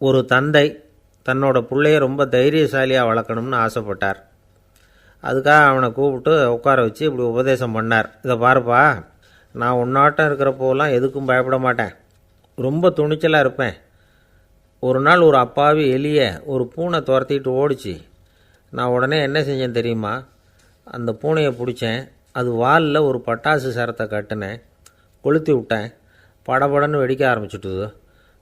ஒரு தந்தை தன்னோட பிள்ளைய ரொம்ப தைரியசாலியாக வளர்க்கணும்னு ஆசைப்பட்டார். அதுக்காக அவனை கூப்பிட்டு உட்கார வச்சு இப்படி உபதேசம் பண்ணார். இதை பாருப்பா, நான் உன்னாட்டம் இருக்கிறப்போலாம் எதுக்கும் பயப்பட மாட்டேன், ரொம்ப துணிச்சலாக இருப்பேன். ஒரு நாள் ஒரு அப்பாவி எலியை ஒரு பூனை துரத்திட்டு ஓடிச்சு. நான் உடனே என்ன செஞ்சேன் தெரியுமா? அந்த பூனையை பிடிச்சேன், அது வாலில் ஒரு பட்டாசு சரத்தை கட்டினேன், கொளுத்தி விட்டேன், படபடன்னு வெடிக்க ஆரம்பிச்சுட்டுது.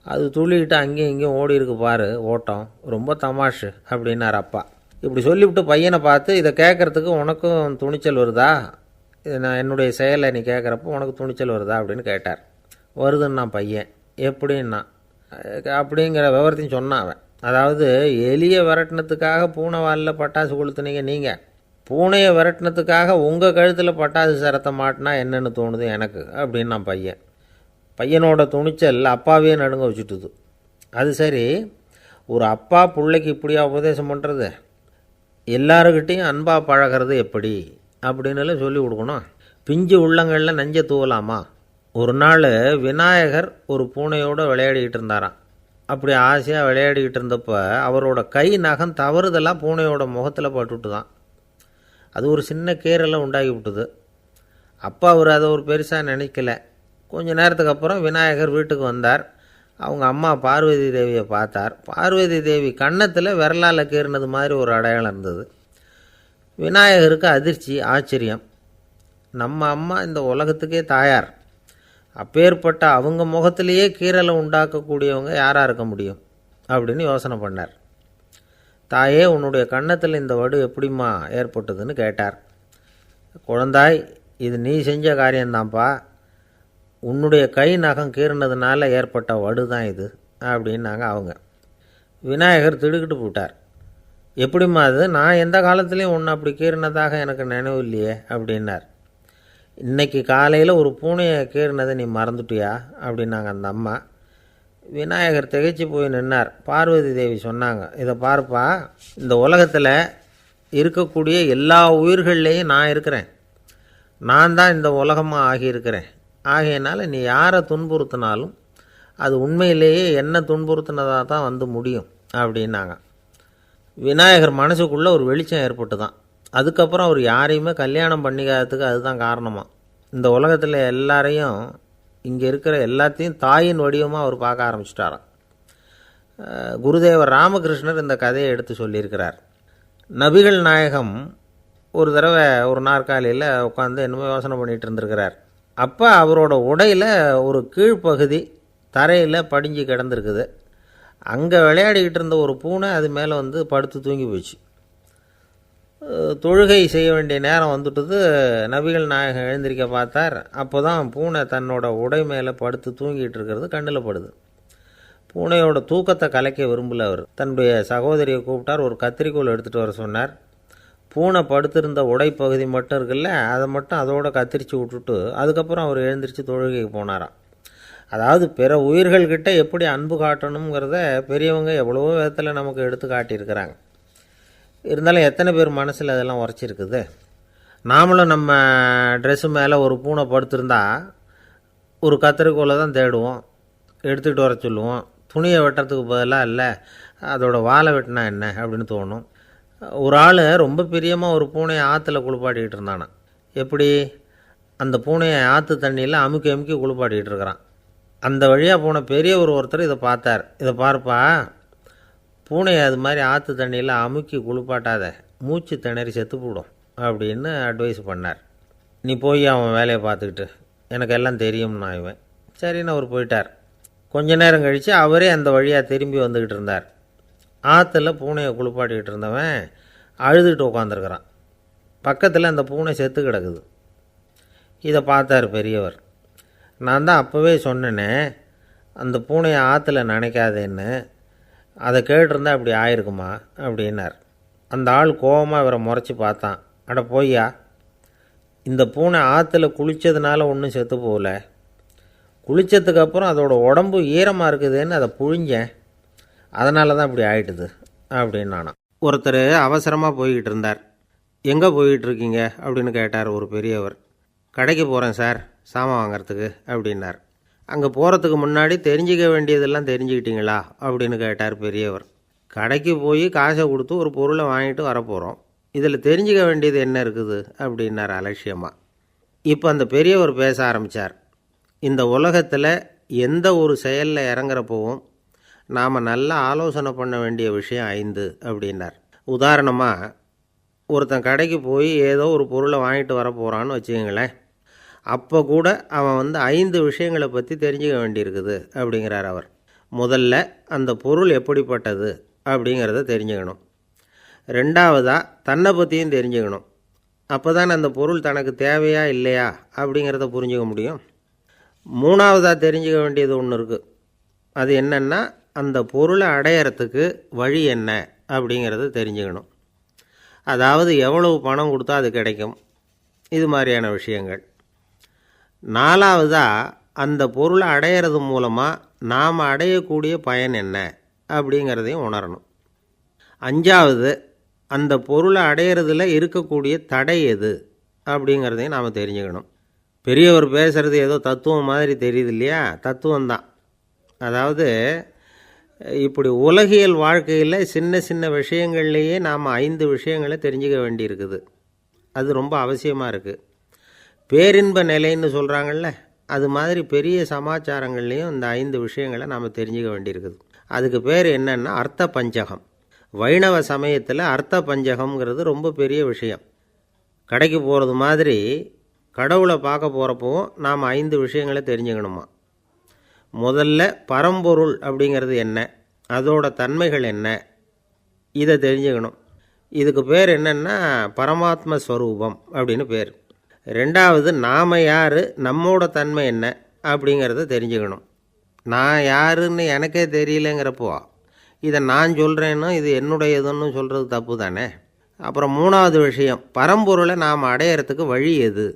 அது துள்ளிக்கிட்டு அங்கேயும் இங்கேயும் ஓடி இருக்கு பாரு ஓட்டம், ரொம்ப தமாஷு அப்படின்னார் அப்பா. இப்படி சொல்லிவிட்டு பையனை பார்த்து, இதை கேட்குறதுக்கு உனக்கும் துணிச்சல் வருதா? நான் என்னுடைய செயலை நீ கேட்குறப்போ உனக்கு துணிச்சல் வருதா அப்படின்னு கேட்டார். வருதுன்னா பையன். எப்படின்னா அப்படிங்கிற விவரத்தையும் சொன்னான் அவன். அதாவது எலியை விரட்டினத்துக்காக பூனை வாலில் பட்டாசு கொளுத்துனீங்க நீங்கள், பூனையை விரட்டினத்துக்காக உங்கள் கழுத்தில் பட்டாசு சரத்தை மாட்டினா என்னென்னு தோணுது எனக்கு அப்படின்னு நான் பையன். பையனோட துணிச்சல் அப்பாவே நடுங்க வச்சுட்டுது. அது சரி, ஒரு அப்பா பிள்ளைக்கு இப்படியா உபதேசம் பண்ணுறது? எல்லாருக்கிட்டையும் அன்பாக பழகிறது எப்படி அப்படின்னு சொல்லி கொடுக்கணும். பிஞ்சு உள்ளங்களில் நஞ்சை தூவலாமா? ஒரு நாள் விநாயகர் ஒரு பூனையோடு விளையாடிக்கிட்டு இருந்தாராம். அப்படி ஆசையாக விளையாடிக்கிட்டு இருந்தப்போ அவரோட கை நகம் தவறுதெல்லாம் பூனையோட முகத்தில் பட்டுட்டு தான். அது ஒரு சின்ன கீறலை உண்டாகி விட்டுது. அப்பா அவர் அதை ஒரு பெருசாக நினைக்கல. கொஞ்ச நேரத்துக்கு அப்புறம் விநாயகர் வீட்டுக்கு வந்தார். அவங்க அம்மா பார்வதி தேவியை பார்த்தார். பார்வதி தேவி கன்னத்தில் விரலால் கீறினது மாதிரி ஒரு அடையாளம் இருந்தது. விநாயகருக்கு அதிர்ச்சி, ஆச்சரியம். நம்ம அம்மா இந்த உலகத்துக்கே தாயார், அப்பேற்பட்ட அவங்க முகத்திலேயே கீறலை உண்டாக்கக்கூடியவங்க யாராக இருக்க முடியும் அப்படின்னு யோசனை பண்ணார். தாயே, உன்னுடைய கன்னத்தில் இந்த வடு எப்படிம்மா ஏற்பட்டதுன்னு கேட்டார். குழந்தாய், இது நீ செஞ்ச காரியம்தான்ப்பா, உன்னுடைய கை நகம் கீறினதுனால ஏற்பட்ட வடு தான் இது அப்படின்னாங்க அவங்க. விநாயகர் திடுக்கிட்டு போட்டார். எப்படிம்மா அது? நான் எந்த காலத்துலேயும் ஒன்று அப்படி கீறினதாக எனக்கு நினைவு இல்லையே அப்படின்னார். இன்றைக்கி காலையில் ஒரு பூனையை கீறினதை நீ மறந்துட்டியா அப்படின்னாங்க அந்த அம்மா. விநாயகர் திகைச்சு போய் நின்னார். பார்வதி தேவி சொன்னாங்க, இதை பார்ப்பா, இந்த உலகத்தில் இருக்கக்கூடிய எல்லா உயிர்கள்லேயும் நான் இருக்கிறேன், நான் தான் இந்த உலகமாக ஆகியிருக்கிறேன். ஆகையினால நீ யாரை துன்புறுத்தினாலும் அது உண்மையிலேயே என்ன துன்புறுத்தினதாக தான் வந்து முடியும் அப்படின்னாங்க. விநாயகர் மனசுக்குள்ளே ஒரு வெளிச்சம் ஏற்பட்டு தான். அதுக்கப்புறம் அவர் யாரையுமே கல்யாணம் பண்ணிக்காததுக்கு அதுதான் காரணமாக. இந்த உலகத்தில் எல்லாரையும், இங்கே இருக்கிற எல்லாத்தையும் தாயின் வடிவமாக அவர் பார்க்க ஆரம்பிச்சிட்டாராம். குருதேவர் ராமகிருஷ்ணர் இந்த கதையை எடுத்து சொல்லியிருக்கிறார். நபிகள் நாயகம் ஒரு தடவை ஒரு நாற்காலியில் உட்காந்து என்னமோ யோசனை பண்ணிகிட்டு இருந்திருக்கிறார். அப்போ அவரோட உடையில் ஒரு கீழ்ப்பகுதி தரையில் படிஞ்சு கிடந்திருக்குது. அங்கே விளையாடிக்கிட்டு இருந்த ஒரு பூனை அது மேலே வந்து படுத்து தூங்கி போச்சு. தொழுகை செய்ய வேண்டிய நேரம் வந்துட்டுது. நபிகள் நாயகம் எழுந்திருக்க பார்த்தார். அப்போ தான் பூனை தன்னோட உடை மேலே படுத்து தூங்கிட்டு இருக்கிறது கண்ணில் படுது. பூனையோட தூக்கத்தை கலைக்க விரும்பல அவர். தன்னுடைய சகோதரியை கூப்பிட்டார். ஒரு கத்திரிக்கோள் எடுத்துகிட்டு வர சொன்னார். பூனை படுத்திருந்த உடைப்பகுதி மட்டும் இருக்குல்ல, அதை மட்டும் அதோடு கத்திரிச்சு விட்டுட்டு அதுக்கப்புறம் அவர் எழுந்திரிச்சு தொழுகைக்கு போனாராம். அதாவது பிற உயிர்கள்கிட்ட எப்படி அன்பு காட்டணுங்கிறத பெரியவங்க எவ்வளவோ விதத்தில் நமக்கு எடுத்து காட்டியிருக்கிறாங்க. இருந்தாலும் எத்தனை பேர் மனசில் அதெல்லாம் உரைச்சிருக்குது? நாமளும் நம்ம ட்ரெஸ்ஸு மேலே ஒரு பூனை படுத்திருந்தா ஒரு கத்திரிக்கோலை தான் தேடுவோம், எடுத்துக்கிட்டு வர சொல்லுவோம். துணியை வெட்டுறதுக்கு பதிலாக இல்லை அதோட வாழை வெட்டினா என்ன அப்படின்னு தோணும். ஒரு ஆள் ரொம்ப பிரியமாக ஒரு பூனையை ஆற்றுல குளிப்பாட்டிக்கிட்டு இருந்தானா. எப்படி? அந்த பூனையை ஆற்று தண்ணியில் அமுக்கி அமுக்கி குளிப்பாட்டிக்கிட்டு இருக்கிறான். அந்த வழியாக போன பெரியவர் ஒருத்தர் இதை பார்த்தார். இதை பார்ப்பா, பூனையை அது மாதிரி ஆற்று தண்ணியில் அமுக்கி குளிப்பாட்டாத, மூச்சு திணறி செத்து போடும் அப்படின்னு அட்வைஸ் பண்ணார். நீ போய் அவன் வேலையை பார்த்துக்கிட்டு, எனக்கு எல்லாம் தெரியும்னா இவன். சரின்னு அவர் போயிட்டார். கொஞ்ச நேரம் கழித்து அவரே அந்த வழியாக திரும்பி வந்துக்கிட்டு இருந்தார். ஆற்றுல பூனையை குளிப்பாட்டிக்கிட்டு இருந்தவன் அழுதுகிட்டு உட்காந்துருக்கிறான். பக்கத்தில் அந்த பூனை செத்து கிடக்குது. இதை பார்த்தார் பெரியவர். நான் தான் அப்போவே சொன்னேனே அந்த பூனையை ஆற்றுல நினைக்காதேன்னு, அதை கேட்டிருந்தா அப்படி ஆயிருக்குமா அப்படின்னார். அந்த ஆள் கோபமாக இவரை முறைச்சி பார்த்தான். அட போய்யா, இந்த பூனை ஆற்றுல குளித்ததுனால ஒன்றும் செத்து போகல, குளித்ததுக்கப்புறம் அதோட உடம்பு ஈரமாக இருக்குதுன்னு அதை புழிஞ்சேன், அதனால தான் இப்படி ஆயிட்டுது அப்படின்னு நானா. ஒருத்தர் அவசரமாக போய்கிட்டு இருந்தார். எங்கே போய்கிட்டு இருக்கீங்க அப்படின்னு கேட்டார் ஒரு பெரியவர். கடைக்கு போகிறேன் சார், சாமான் வாங்கிறதுக்கு அப்படின்னார். அங்கே போகிறதுக்கு முன்னாடி தெரிஞ்சிக்க வேண்டியதெல்லாம் தெரிஞ்சுக்கிட்டீங்களா அப்படின்னு கேட்டார் பெரியவர். கடைக்கு போய் காசை கொடுத்து ஒரு பொருளை வாங்கிட்டு வரப்போகிறோம், இதில் தெரிஞ்சிக்க வேண்டியது என்ன இருக்குது அப்படின்னார் அலட்சியமாக. இப்போ அந்த பெரியவர் பேச ஆரம்பித்தார். இந்த உலகத்தில் எந்த ஒரு செயலில் இறங்குறப்பவும் நாம் நல்லா ஆலோசனை பண்ண வேண்டிய விஷயம் 5 அப்படின்னார். உதாரணமாக, ஒருத்தன் கடைக்கு போய் ஏதோ ஒரு பொருளை வாங்கிட்டு வர போகிறான்னு வச்சுக்கங்களேன். அப்போ கூட அவன் 5 விஷயங்களை பற்றி தெரிஞ்சுக்க வேண்டியிருக்குது அப்படிங்கிறார் அவர். முதல்ல அந்த பொருள் எப்படிப்பட்டது அப்படிங்கிறத தெரிஞ்சுக்கணும். ரெண்டாவதாக தன்னை பற்றியும் தெரிஞ்சுக்கணும். அப்போ தான் அந்த பொருள் தனக்கு தேவையா இல்லையா அப்படிங்கிறத புரிஞ்சுக்க முடியும். மூணாவதாக தெரிஞ்சுக்க வேண்டியது ஒன்று இருக்குது. அது என்னென்னா, அந்த பொருளை அடையிறதுக்கு வழி என்ன அப்படிங்கிறத தெரிஞ்சுக்கணும். அதாவது எவ்வளவு பணம் கொடுத்தா அது கிடைக்கும், இது மாதிரியான விஷயங்கள். நாலாவதாக அந்த பொருளை அடையிறது மூலமாக நாம் அடையக்கூடிய பயன் என்ன அப்படிங்கிறதையும் உணரணும். அஞ்சாவது, அந்த பொருளை அடையிறதுல இருக்கக்கூடிய தடை எது அப்படிங்கிறதையும் நாம் தெரிஞ்சுக்கணும். பெரியவர் பேசுகிறது ஏதோ தத்துவம் மாதிரி தெரியுது இல்லையா? தத்துவம்தான். அதாவது இப்படி உலகியல் வாழ்க்கையில் சின்ன சின்ன விஷயங்கள்லேயே நாம் 5 விஷயங்களை தெரிஞ்சுக்க வேண்டியிருக்குது. அது ரொம்ப அவசியமாக இருக்குது. பேரின்ப நிலைன்னு சொல்கிறாங்கள்ல, அது மாதிரி பெரிய சமாச்சாரங்கள்லேயும் இந்த 5 விஷயங்களை நாம் தெரிஞ்சுக்க வேண்டியிருக்குது. அதுக்கு பேர் என்னன்னா அர்த்த பஞ்சகம். வைணவ சமயத்தில் அர்த்த பஞ்சகம்ங்கிறது ரொம்ப பெரிய விஷயம். கடைக்கு போகிறது மாதிரி கடவுளை பார்க்க போகிறப்பவும் நாம் 5 விஷயங்களை தெரிஞ்சுக்கணுமா. முதல்ல பரம்பொருள் அப்படிங்கிறது என்ன, அதோட தன்மைகள் என்ன, இதை தெரிஞ்சுக்கணும். இதுக்கு பேர் என்னென்னா பரமாத்ம ஸ்வரூபம் அப்படின்னு பேர். ரெண்டாவது, நாம் யார், நம்மோட தன்மை என்ன அப்படிங்கிறத தெரிஞ்சுக்கணும். நான் யாருன்னு எனக்கே தெரியலங்கிறப்போ இதை நான் சொல்கிறேன்னு இது என்னுடையதுன்னு சொல்கிறது தப்பு தானே. அப்புறம் மூணாவது விஷயம், பரம்பொருளை நாம் அடையிறதுக்கு வழி எது,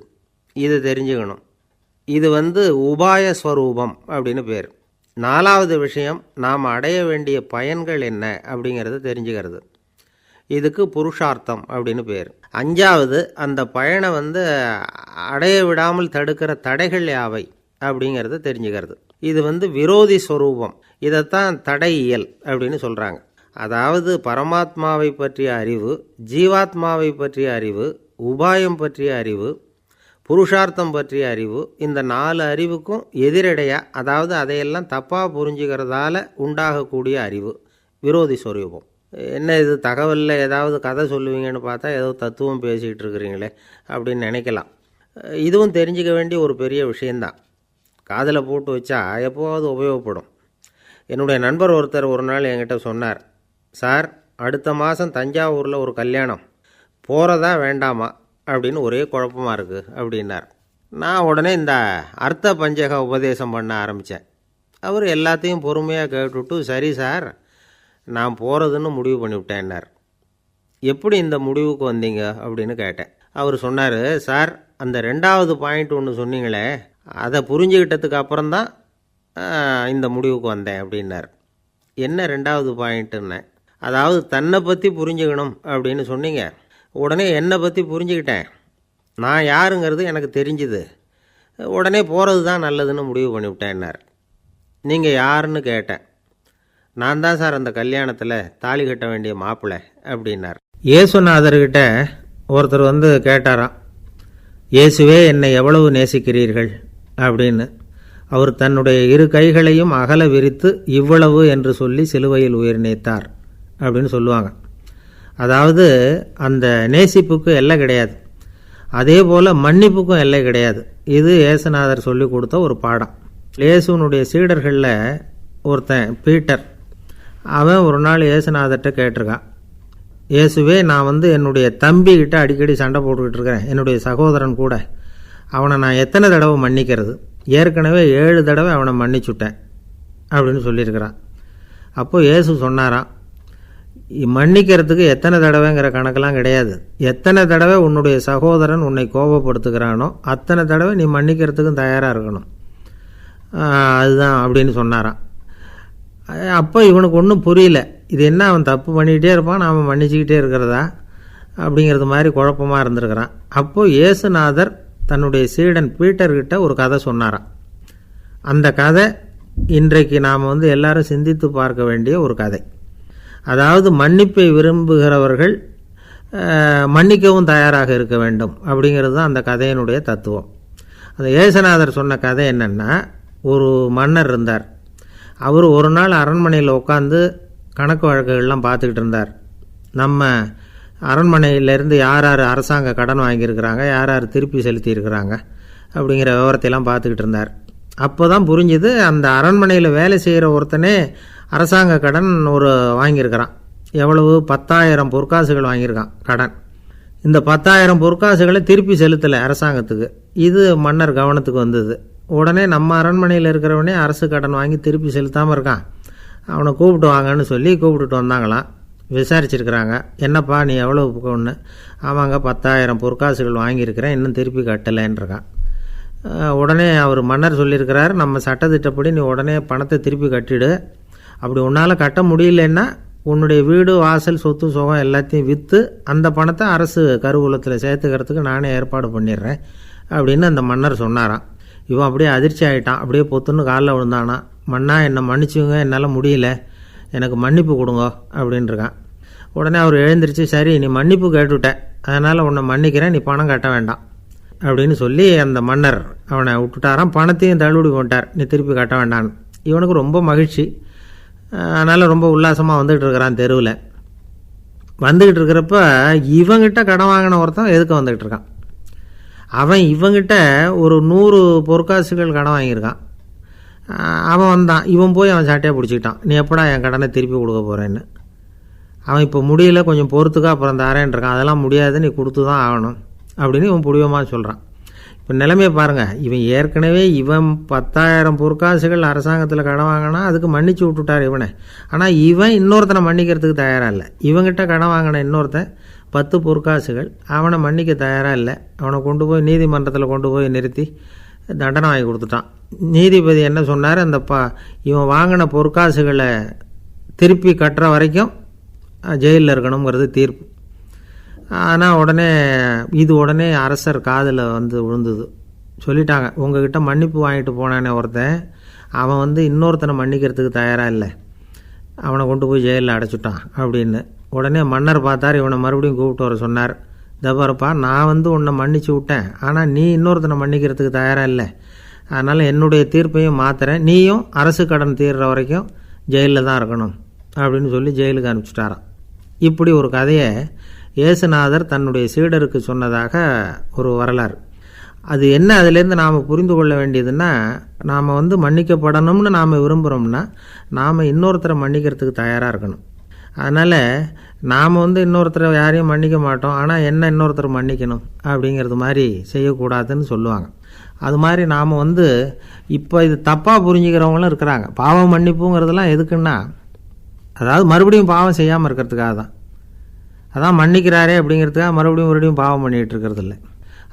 இதை தெரிஞ்சுக்கணும். இது உபாய ஸ்வரூபம் அப்படின்னு பேர். நாலாவது விஷயம், நாம் அடைய வேண்டிய பயன்கள் என்ன அப்படிங்கிறத தெரிஞ்சுக்கிறது. இதுக்கு புருஷார்த்தம் அப்படின்னு பேர். அஞ்சாவது, அந்த பயனை அடைய விடாமல் தடுக்கிற தடைகள் யாவை அப்படிங்கிறத தெரிஞ்சுக்கிறது. இது விரோதி ஸ்வரூபம். இதைத்தான் தடையியல் அப்படின்னு சொல்கிறாங்க. அதாவது பரமாத்மாவை பற்றிய அறிவு, ஜீவாத்மாவை பற்றிய அறிவு, உபாயம் பற்றிய அறிவு, புருஷார்த்தம் பற்றிய அறிவு, இந்த 4 அறிவுக்கும் எதிரடையாக, அதாவது அதையெல்லாம் தப்பாக புரிஞ்சுக்கிறதால உண்டாகக்கூடிய அறிவு விரோதி ஸ்வரூபம். என்ன இது தகவலில் ஏதாவது கதை சொல்லுவீங்கன்னு பார்த்தா ஏதோ தத்துவம் பேசிக்கிட்டு இருக்கிறீங்களே அப்படின்னு நினைக்கலாம். இதுவும் தெரிஞ்சுக்க வேண்டிய ஒரு பெரிய விஷயந்தான். காதில் போட்டு வச்சா எப்போவாவது உபயோகப்படும். என்னுடைய நண்பர் ஒருத்தர் ஒரு நாள் என்கிட்ட சொன்னார், சார், அடுத்த மாதம் தஞ்சாவூரில் ஒரு கல்யாணம், போகிறதா வேண்டாமா அப்படின்னு ஒரே குழப்பமாக இருக்குது அப்படின்னார். நான் உடனே இந்த அர்த்த பஞ்சக உபதேசம் பண்ண ஆரம்பித்தேன். அவர் எல்லாத்தையும் பொறுமையாக கேட்டுவிட்டு, சரி சார், நான் போகிறதுன்னு முடிவு பண்ணிவிட்டேன்னார். எப்படி இந்த முடிவுக்கு வந்தீங்க அப்படின்னு கேட்டேன். அவர் சொன்னார், சார், அந்த 2வது பாயிண்ட் ஒன்று சொன்னீங்களே, அதை புரிஞ்சுக்கிட்டதுக்கு அப்புறம்தான் இந்த முடிவுக்கு வந்தேன் அப்படின்னார். என்ன 2வது பாயிண்ட்டுன்னு? அதாவது தன்னை பற்றி புரிஞ்சுக்கணும் அப்படின்னு சொன்னீங்க. உடனே என்னை பற்றி புரிஞ்சுக்கிட்டேன், நான் யாருங்கிறது எனக்கு தெரிஞ்சுது, உடனே போகிறது தான் நல்லதுன்னு முடிவு பண்ணிவிட்டேன்னார். நீங்கள் யாருன்னு கேட்டேன். நான் தான் சார் அந்த கல்யாணத்தில் தாலி கட்ட வேண்டிய மாப்பிள்ளை அப்படின்னார். இயேசுநாதர்கிட்ட ஒருத்தர் கேட்டாராம், இயேசுவே, என்னை எவ்வளவு நேசிக்கிறீர்கள் அப்படின்னு. அவர் தன்னுடைய 2 கைகளையும் அகல விரித்து இவ்வளவு என்று சொல்லி சிலுவையில் உயிர் நீத்தார் அப்படின்னு சொல்லுவாங்க. அதாவது அந்த நேசிப்புக்கு எல்லை கிடையாது, அதே போல் மன்னிப்புக்கும் எல்லை கிடையாது. இது இயேசுநாதர் சொல்லி கொடுத்த ஒரு பாடம். இயேசுனுடைய சீடர்களில் ஒருத்தன் பீட்டர், அவன் ஒரு நாள் இயேசுநாதர்கிட்ட கேட்டிருக்கான், இயேசுவே, நான் என்னுடைய தம்பிக்கிட்ட அடிக்கடி சண்டை போட்டுக்கிட்டு இருக்கிறேன், என்னுடைய சகோதரன் கூட, அவனை நான் எத்தனை தடவை மன்னிக்கிறது? ஏற்கனவே 7 தடவை அவனை மன்னிச்சுட்டேன் அப்படின்னு சொல்லியிருக்கிறான். அப்போது இயேசு சொன்னாராம், மன்னிக்கிறதுக்கு எத்தனை தடவைங்கிற கணக்கெல்லாம் கிடையாது, எத்தனை தடவை உன்னுடைய சகோதரன் உன்னை கோபப்படுத்துகிறானோ அத்தனை தடவை நீ மன்னிக்கிறதுக்கும் தயாராக இருக்கணும், அதுதான் அப்படின்னு சொன்னாராம். அப்போ இவனுக்கு ஒன்றும் புரியல, இது என்ன அவன் தப்பு பண்ணிக்கிட்டே இருப்பான், நாம் மன்னிச்சுக்கிட்டே இருக்கிறதா அப்படிங்கிறது மாதிரி குழப்பமாக இருந்திருக்கிறான். அப்போது இயேசுநாதர் தன்னுடைய சீடன் பீட்டர்கிட்ட ஒரு கதை சொன்னாராம். அந்த கதை இன்றைக்கு நாம் எல்லாரும் சிந்தித்து பார்க்க வேண்டிய ஒரு கதை. அதாவது மன்னிப்பை விரும்புகிறவர்கள் மன்னிக்கவும் தயாராக இருக்க வேண்டும் அப்படிங்கிறது தான் அந்த கதையினுடைய தத்துவம். அந்த இயேசுநாதர் சொன்ன கதை என்னென்னா, ஒரு மன்னர் இருந்தார். அவர் ஒரு நாள் அரண்மனையில் உட்காந்து கணக்கு வழக்குகள்லாம் பார்த்துக்கிட்டு இருந்தார். நம்ம அரண்மனையிலேருந்து யார் யார் அரசாங்க கடன் வாங்கியிருக்கிறாங்க, யார் யார் திருப்பி செலுத்தியிருக்கிறாங்க அப்படிங்கிற விவரத்தையெல்லாம் பார்த்துக்கிட்டு இருந்தார். அப்போ தான் புரிஞ்சுது, அந்த அரண்மனையில் வேலை செய்கிற ஒருத்தனே அரசாங்க கடன் வாங்கியிருக்கிறான். எவ்வளவு? 10,000 பொற்காசுகள் வாங்கியிருக்கான் கடன். இந்த 10,000 பொற்காசுகளை திருப்பி செலுத்தலை அரசாங்கத்துக்கு. இது மன்னர் கவனத்துக்கு வந்தது. உடனே நம்ம அரண்மனையில் இருக்கிறவனே அரசு கடன் வாங்கி திருப்பி செலுத்தாமல் இருக்கான், அவனை கூப்பிட்டு வாங்கன்னு சொல்லி கூப்பிட்டுட்டு வந்தாங்களாம். விசாரிச்சிருக்கிறாங்க, என்னப்பா நீ எவ்வளோ ஒன்று? ஆமாங்க 10,000 பொற்காசுகள் வாங்கியிருக்கிறேன், இன்னும் திருப்பி கட்டலைன்றிருக்கான். உடனே அவர் மன்னர் சொல்லியிருக்கிறார், நம்ம சட்டத்திட்டப்படி நீ உடனே பணத்தை திருப்பி கட்டிடு. அப்படி உன்னால் கட்ட முடியலன்னா உன்னுடைய வீடு வாசல் சொத்து சுகம் எல்லாத்தையும் விற்று அந்த பணத்தை அரசு கருவூலத்தில் சேர்த்துக்கிறதுக்கு நானே ஏற்பாடு பண்ணிடுறேன் அப்படின்னு அந்த மன்னர் சொன்னாராம். இவன் அப்படியே அதிர்ச்சி ஆகிட்டான். அப்படியே பொத்துன்னு காலில் விழுந்தானா, மன்னா என்னை மன்னிச்சுங்க, என்னால் முடியல, எனக்கு மன்னிப்பு கொடுங்க அப்படின்ட்டுருக்கான். உடனே அவர் எழுந்திரிச்சு, சரி நீ மன்னிப்பு கேட்டுவிட்டேன், அதனால் உன்னை மன்னிக்கிறேன், நீ பணம் கட்ட வேண்டாம் அப்படின்னு சொல்லி அந்த மன்னர் அவனை விட்டுட்டாராம். பணத்தையும் தள்ளுபடி பண்ணிட்டார், நீ திருப்பி கட்ட வேண்டான்னு. இவனுக்கு ரொம்ப மகிழ்ச்சி. அதனால் ரொம்ப உல்லாசமாக வந்துக்கிட்டு இருக்கிறான். தெருவில் வந்துக்கிட்டு இருக்கிறப்ப இவங்கிட்ட கடன் வாங்கின ஒருத்தன் எதுக்கு வந்துக்கிட்டு இருக்கான். அவன் இவங்கிட்ட ஒரு 100 பொற்காசுகள் கடன் வாங்கியிருக்கான். அவன் வந்தான், இவன் போய் அவன் சாட்டையாக பிடிச்சிக்கிட்டான், நீ எப்படா என் கடனை திருப்பி கொடுக்க போகிறேன்னு. அவன் இப்போ முடியல, கொஞ்சம் பொறுத்துக்கா, அப்புறம் தரேன் இருக்கான். அதெல்லாம் முடியாது, நீ கொடுத்து தான் ஆகணும் அப்படின்னு இவன் புடிவமாக சொல்கிறான். இப்போ நிலைமையை பாருங்கள், இவன் ஏற்கனவே 10,000 பொற்காசுகள் அரசாங்கத்தில் கடன் வாங்கினா அதுக்கு மன்னிச்சு விட்டுட்டார் இவனை. ஆனால் இவன் இன்னொருத்தனை மன்னிக்கிறதுக்கு தயாராக இல்லை. இவங்கிட்ட கடன் வாங்கின இன்னொருத்தன் 10 பொற்காசுகள், அவனை மன்னிக்க தயாராக இல்லை. அவனை கொண்டு போய் நீதிமன்றத்தில் கொண்டு போய் நிறுத்தி தண்டனை வாங்கி கொடுத்துட்டான். நீதிபதி என்ன சொன்னார், அந்த இவன் வாங்கின பொற்காசுகளை திருப்பி கட்டுற வரைக்கும் ஜெயிலில் இருக்கணுங்கிறது தீர்ப்பு. ஆனால் உடனே அரசர் காதில் விழுந்தது. சொல்லிட்டாங்க, உங்ககிட்ட மன்னிப்பு வாங்கிட்டு போனானே ஒருத்தன், அவன் இன்னொருத்தனை மன்னிக்கிறதுக்கு தயாராக இல்லை, அவனை கொண்டு போய் ஜெயிலில் அடைச்சிட்டான் அப்படின்னு. உடனே மன்னர் பார்த்தார், இவனை மறுபடியும் கூப்பிட்டு வர சொன்னார். தபாரப்பா, நான் உன்னை மன்னிச்சு விட்டேன், ஆனால் நீ இன்னொருத்தனை மன்னிக்கிறதுக்கு தயாராக இல்லை, அதனால் என்னுடைய தீர்ப்பையும் மாற்றுறேன், நீயும் அரசு கடன் தீர்ற வரைக்கும் ஜெயிலில் தான் இருக்கணும் அப்படின்னு சொல்லி ஜெயிலுக்கு அனுப்பிச்சிட்டாராம். இப்படி ஒரு கதையை இயேசுநாதர் தன்னுடைய சீடருக்கு சொன்னதாக ஒரு வரலாறு. அது என்ன, அதிலேருந்து நாம் புரிந்து கொள்ள வேண்டியதுன்னா, நாம் மன்னிக்கப்படணும்னு நாம் விரும்புகிறோம்னா நாம் இன்னொருத்தரை மன்னிக்கிறதுக்கு தயாராக இருக்கணும். அதனால் நாம் இன்னொருத்தரை யாரையும் மன்னிக்க மாட்டோம், ஆனால் என்ன இன்னொருத்தர் மன்னிக்கணும் அப்படிங்கிறது மாதிரி செய்யக்கூடாதுன்னு சொல்லுவாங்க. அது மாதிரி நாம் இப்போ இது தப்பாக புரிஞ்சுக்கிறவங்களும் இருக்கிறாங்க. பாவம் மன்னிப்புங்கிறதுலாம் எதுக்குன்னா, அதாவது மறுபடியும் பாவம் செய்யாமல் இருக்கிறதுக்காக தான். அதான் மன்னிக்கிறாரே அப்படிங்கிறதுக்காக மறுபடியும் பாவம் பண்ணிகிட்டு இருக்கிறது இல்லை.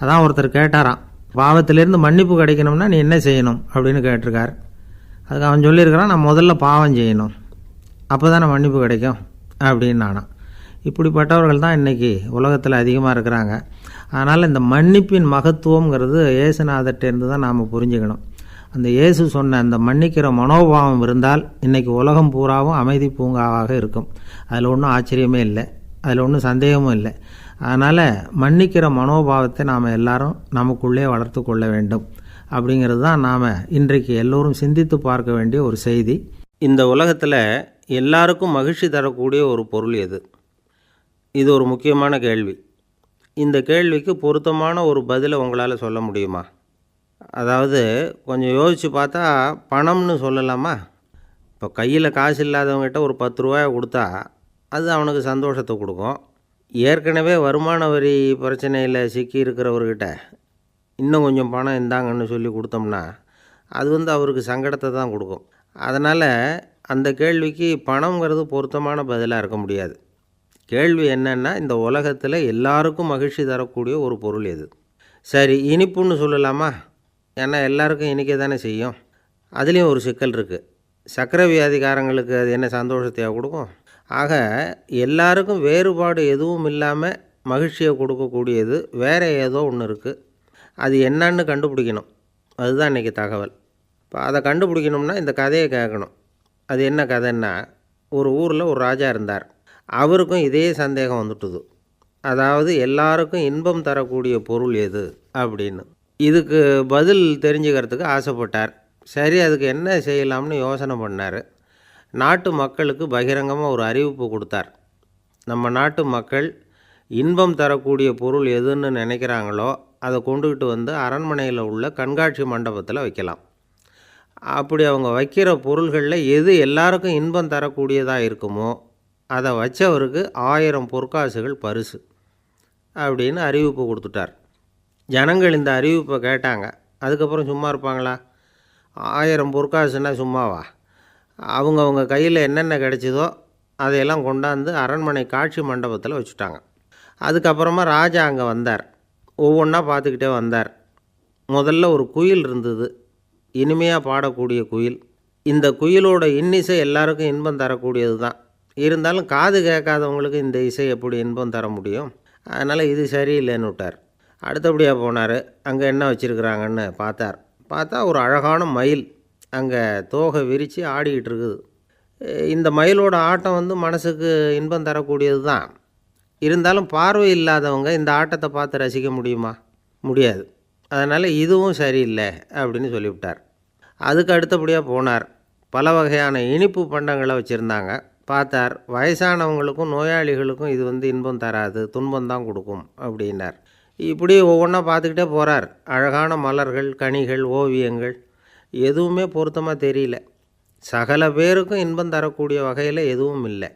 அதான் ஒருத்தர் கேட்டாராம், பாவத்திலேருந்து மன்னிப்பு கிடைக்கணும்னா நீ என்ன செய்யணும் அப்படின்னு கேட்டிருக்கார். அதுக்கு அவன் சொல்லியிருக்கிறான், நான் முதல்ல பாவம் செய்யணும், அப்போ தான் நான் மன்னிப்பு கிடைக்கும் அப்படின்னு நானாம். இப்படிப்பட்டவர்கள் தான் இன்றைக்கி உலகத்தில் அதிகமாக இருக்கிறாங்க. அதனால் இந்த மன்னிப்பின் மகத்துவங்கிறது இயேசுநாதர்கிட்டேருந்து தான் நாம் புரிஞ்சுக்கணும். அந்த இயேசு சொன்ன அந்த மன்னிக்கிற மனோபாவம் இருந்தால் இன்றைக்கி உலகம் பூராவும் அமைதி பூங்காவாக இருக்கும். அதில் ஒன்றும் ஆச்சரியமே இல்லை, அதில் ஒன்றும் சந்தேகமும் இல்லை. அதனால் மன்னிக்கிற மனோபாவத்தை நாம் எல்லாரும் நமக்குள்ளே வளர்த்து கொள்ள வேண்டும் அப்படிங்கிறது தான் நாம் இன்றைக்கு எல்லோரும் சிந்தித்து பார்க்க வேண்டிய ஒரு செய்தி. இந்த உலகத்தில் எல்லாருக்கும் மகிழ்ச்சி தரக்கூடிய ஒரு பொருள் எது? இது ஒரு முக்கியமான கேள்வி. இந்த கேள்விக்கு பொருத்தமான ஒரு பதிலை உங்களால் சொல்ல முடியுமா? அதாவது கொஞ்சம் யோசித்து பார்த்தா பணம்னு சொல்லலாமா? இப்போ கையில் காசு இல்லாதவங்ககிட்ட ஒரு 10 ரூபாயை கொடுத்தா அது அவனுக்கு சந்தோஷத்தை கொடுக்கும். ஏற்கனவே வருமான வரி பிரச்சனையில் சிக்கி இருக்கிறவர்கிட்ட இன்னும் கொஞ்சம் பணம் இந்தாங்கன்னு சொல்லி கொடுத்தோம்னா அது அவருக்கு சங்கடத்தை தான் கொடுக்கும். அதனால் அந்த கேள்விக்கு பணங்கிறது பொருத்தமான பதிலாக இருக்க முடியாது. கேள்வி என்னென்னா, இந்த உலகத்தில் எல்லாருக்கும் மகிழ்ச்சி தரக்கூடிய ஒரு பொருள் எது? சரி, இனிப்புன்னு சொல்லலாமா? ஏன்னா எல்லாருக்கும் இனிக்க தானே செய்யும். அதுலேயும் ஒரு சிக்கல் இருக்குது. சர்க்கரை வியாதிக்காரங்களுக்கு அது என்ன சந்தோஷத்தையாக கொடுக்கும்? ஆக எல்லாருக்கும் வேறுபாடு எதுவும் இல்லாமல் மகிழ்ச்சியை கொடுக்கக்கூடியது வேறு ஏதோ ஒன்று இருக்குது. அது என்னன்னு கண்டுபிடிக்கணும். அதுதான் இன்றைக்கி தகவல். இப்போ அதை கண்டுபிடிக்கணும்னா இந்த கதையை கேட்கணும். அது என்ன கதைன்னா, ஒரு ஊரில் ஒரு ராஜா இருந்தார். அவருக்கும் இதே சந்தேகம் வந்துட்டுது. அதாவது எல்லாருக்கும் இன்பம் தரக்கூடிய பொருள் எது அப்படின்னு. இதுக்கு பதில் தெரிஞ்சுக்கிறதுக்கு ஆசைப்பட்டார். சரி, அதுக்கு என்ன செய்யலாம்னு யோசனை பண்ணார். நாட்டு மக்களுக்கு பகிரங்கமாக ஒரு அறிவிப்பு கொடுத்தார். நம்ம நாட்டு மக்கள் இன்பம் தரக்கூடிய பொருள் எதுன்னு நினைக்கிறாங்களோ அதை கொண்டுக்கிட்டு வந்து அரண்மனையில் உள்ள கண்காட்சி மண்டபத்தில் வைக்கலாம். அப்படி அவங்க வைக்கிற பொருள்களில் எது எல்லாருக்கும் இன்பம் தரக்கூடியதாக இருக்குமோ அதை வச்சவருக்கு 1000 பொற்காசுகள் பரிசு அப்படின்னு அறிவிப்பு கொடுத்துட்டார். ஜனங்கள் இந்த அறிவிப்பை கேட்டாங்க. அதுக்கப்புறம் சும்மா இருப்பாங்களா? 1000 பொற்காசுன்னா சும்மாவா? அவங்கவுங்க கையில் என்னென்ன கிடைச்சதோ அதையெல்லாம் கொண்டாந்து அரண்மனை காட்சி மண்டபத்தில் வச்சுட்டாங்க. அதுக்கப்புறமா ராஜா அங்கே வந்தார். ஒவ்வொன்றா பார்த்துக்கிட்டே வந்தார். முதல்ல ஒரு குயில் இருந்தது, இனிமையாக பாடக்கூடிய குயில். இந்த குயிலோட இன்னிசை எல்லாருக்கும் இன்பம் தரக்கூடியது தான். இருந்தாலும் காது கேட்காதவங்களுக்கு இந்த இசை எப்படி இன்பம் தர முடியும்? அதனால் இது சரியில்லைன்னு விட்டார். அடுத்தபடியாக போனார். அங்கே என்ன வச்சுருக்குறாங்கன்னு பார்த்தா ஒரு அழகான மயில் அங்கே தோகை விரித்து ஆடிக்கிட்டு இருக்குது. இந்த மயிலோட ஆட்டம் மனசுக்கு இன்பம் தரக்கூடியது தான். இருந்தாலும் பார்வை இல்லாதவங்க இந்த ஆட்டத்தை பார்த்து ரசிக்க முடியுமா? முடியாது. அதனால் இதுவும் சரியில்லை அப்படின்னு சொல்லிவிட்டார். அதுக்கு அடுத்தபடியாக போனார். பல வகையான இனிப்பு பண்டங்களை வச்சுருந்தாங்க. பார்த்தார், வயசானவங்களுக்கும் நோயாளிகளுக்கும் இது இன்பம் தராது, துன்பம்தான் கொடுக்கும் அப்படின்னார். இப்படி ஒவ்வொன்றா பார்த்துக்கிட்டே போகிறார். அழகான மலர்கள், கனிகள், ஓவியங்கள் எதுவுமே பொருத்தமாக தெரியல. சகல பேருக்கும் இன்பம் தரக்கூடிய வகையில் எதுவும் இல்லை.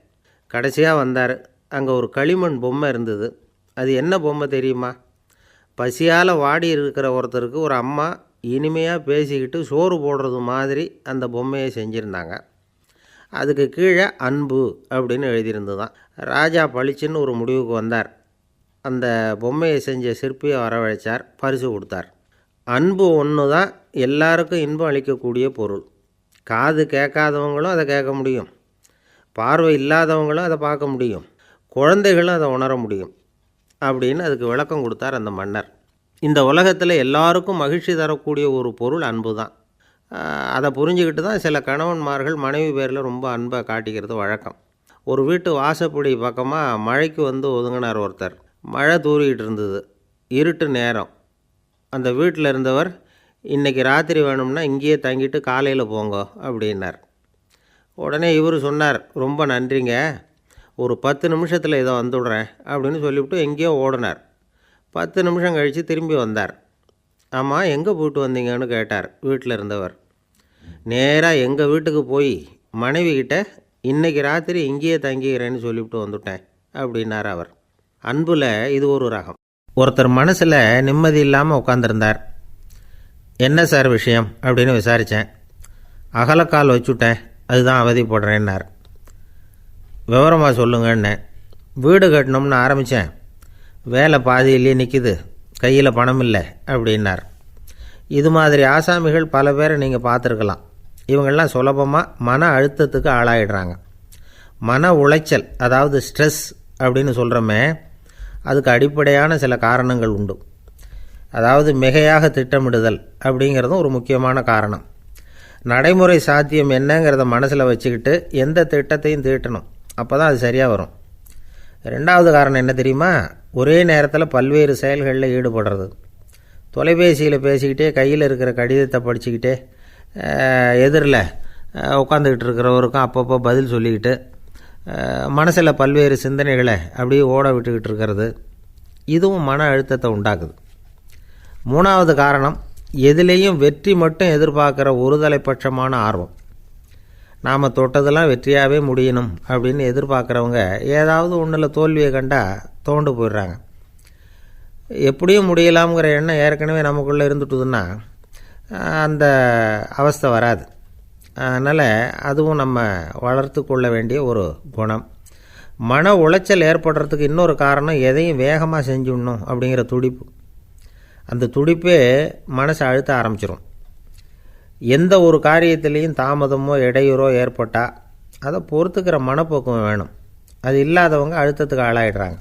கடைசியாக வந்தார். அங்கே ஒரு களிமண் பொம்மை இருந்தது. அது என்ன பொம்மை தெரியுமா? பசியால் வாடி இருக்கிற ஒருத்தருக்கு ஒரு அம்மா இனிமையாக பேசிக்கிட்டு சோறு போடுறது மாதிரி அந்த பொம்மையை செஞ்சுருந்தாங்க. அதுக்கு கீழே அன்பு அப்படின்னு எழுதியிருந்துதான். ராஜா பளிச்சுன்னு ஒரு முடிவுக்கு வந்தார். அந்த பொம்மையை செஞ்ச சிற்பியை வரவழைச்சார், பரிசு கொடுத்தார். அன்பு ஒன்று தான் எல்லாருக்கும் இன்பம் அளிக்கக்கூடிய பொருள். காது கேட்காதவங்களும் அதை கேட்க முடியும், பார்வை இல்லாதவங்களும் அதை பார்க்க முடியும், குழந்தைகளும் அதை உணர முடியும் அப்படின்னு அதுக்கு விளக்கம் கொடுத்தார் அந்த மன்னர். இந்த உலகத்தில் எல்லாருக்கும் மகிழ்ச்சி தரக்கூடிய ஒரு பொருள் அன்பு தான். அதை புரிஞ்சுக்கிட்டு தான் சில கணவன்மார்கள் மனைவி பேரில் ரொம்ப அன்பை காட்டிக்கிறது வழக்கம். ஒரு வீட்டு வாசப்படி பக்கமாக மழைக்கு ஒதுங்கினார் ஒருத்தர். மழை தூரிக்கிட்டு இருந்தது, இருட்டு நேரம். அந்த வீட்டில் இருந்தவர், இன்றைக்கி ராத்திரி வேணும்னா இங்கேயே தங்கிட்டு காலையில் போங்க அப்படின்னார். உடனே இவர் சொன்னார், ரொம்ப நன்றிங்க, ஒரு 10 நிமிஷத்தில் இதை வந்துவிடுறேன் அப்படின்னு சொல்லிவிட்டு எங்கேயோ ஓடினார். 10 நிமிஷம் கழித்து திரும்பி வந்தார். ஆமாம், எங்கே போயிட்டு வந்தீங்கன்னு கேட்டார் வீட்டில் இருந்தவர். நேராக எங்கள் வீட்டுக்கு போய் மனைவிக்கிட்ட இன்றைக்கி ராத்திரி இங்கேயே தங்கிக்கிறேன்னு சொல்லிவிட்டு வந்துவிட்டேன் அப்படின்னார் அவர். அன்பில் இது ஒரு ரகம். ஒருத்தர் மனசில் நிம்மதி இல்லாமல் உட்காந்துருந்தார். என்ன சார் விஷயம் அப்படின்னு விசாரித்தேன். அகலக்கால் வச்சுட்டேன், அதுதான் அவதிப்படுறேன்னார். விவரமாக சொல்லுங்கன்னேன். வீடு கட்டணும்னு ஆரம்பித்தேன், வேலை பாதியிலேயே நிற்கிது, கையில் பணம் இல்லை அப்படின்னார். இது மாதிரி ஆசாமிகள் பல பேரை நீங்கள் பார்த்துருக்கலாம். இவங்கெல்லாம் சுலபமாக மன அழுத்தத்துக்கு ஆளாயிடுறாங்க. மன உளைச்சல், அதாவது ஸ்ட்ரெஸ் அப்படின்னு சொல்கிறோமே, அதுக்கு அடிப்படையான சில காரணங்கள் உண்டு. அதாவது மிகையாக திட்டமிடுதல் அப்படிங்கிறதும் ஒரு முக்கியமான காரணம். நடைமுறை சாத்தியம் என்னங்கிறத மனசில் வச்சுக்கிட்டு எந்த திட்டத்தையும் தீட்டணும், அப்போ தான் அது சரியாக வரும். ரெண்டாவது காரணம் என்ன தெரியுமா? ஒரே நேரத்தில் பல்வேறு செயல்களில் ஈடுபடுறது. தொலைபேசியில் பேசிக்கிட்டே கையில் இருக்கிற கடிதத்தை படிச்சுக்கிட்டே எதிரில் உட்காந்துக்கிட்டு இருக்கிறவருக்கும் அப்பப்போ பதில் சொல்லிக்கிட்டு மனசில் பல்வேறு சிந்தனைகளை அப்படியே ஓட விட்டுக்கிட்டு இருக்கிறது, இதுவும் மன அழுத்தத்தை உண்டாக்குது. மூணாவது காரணம், எதிலேயும் வெற்றி மட்டும் எதிர்பார்க்குற ஒருதலைப்பட்சமான ஆர்வம். நாம் தொட்டதெல்லாம் வெற்றியாகவே முடியணும் அப்படின்னு எதிர்பார்க்குறவங்க ஏதாவது ஒன்றில் தோல்வியை கண்டால் தோண்டு போயிடுறாங்க. எப்படியும் முடியலாம்ங்கிற எண்ணம் ஏற்கனவே நமக்குள்ளே இருந்துட்டுதுன்னா அந்த அவஸ்தை வராது. அதனால் அதுவும் நம்ம வளர்த்து கொள்ள வேண்டிய ஒரு குணம். மன உளைச்சல் ஏற்படுறதுக்கு இன்னொரு காரணம், எதையும் வேகமாக செஞ்சுடணும் அப்படிங்கிற துடிப்பு. அந்த துடிப்பே மனசை அழுத்த ஆரம்பிச்சிடும். எந்த ஒரு காரியத்திலையும் தாமதமோ இடையூறோ ஏற்பட்டால் அதை பொறுத்துக்கிற மனப்போக்கம் வேணும். அது இல்லாதவங்க அழுத்தத்துக்கு ஆளாயிடுறாங்க.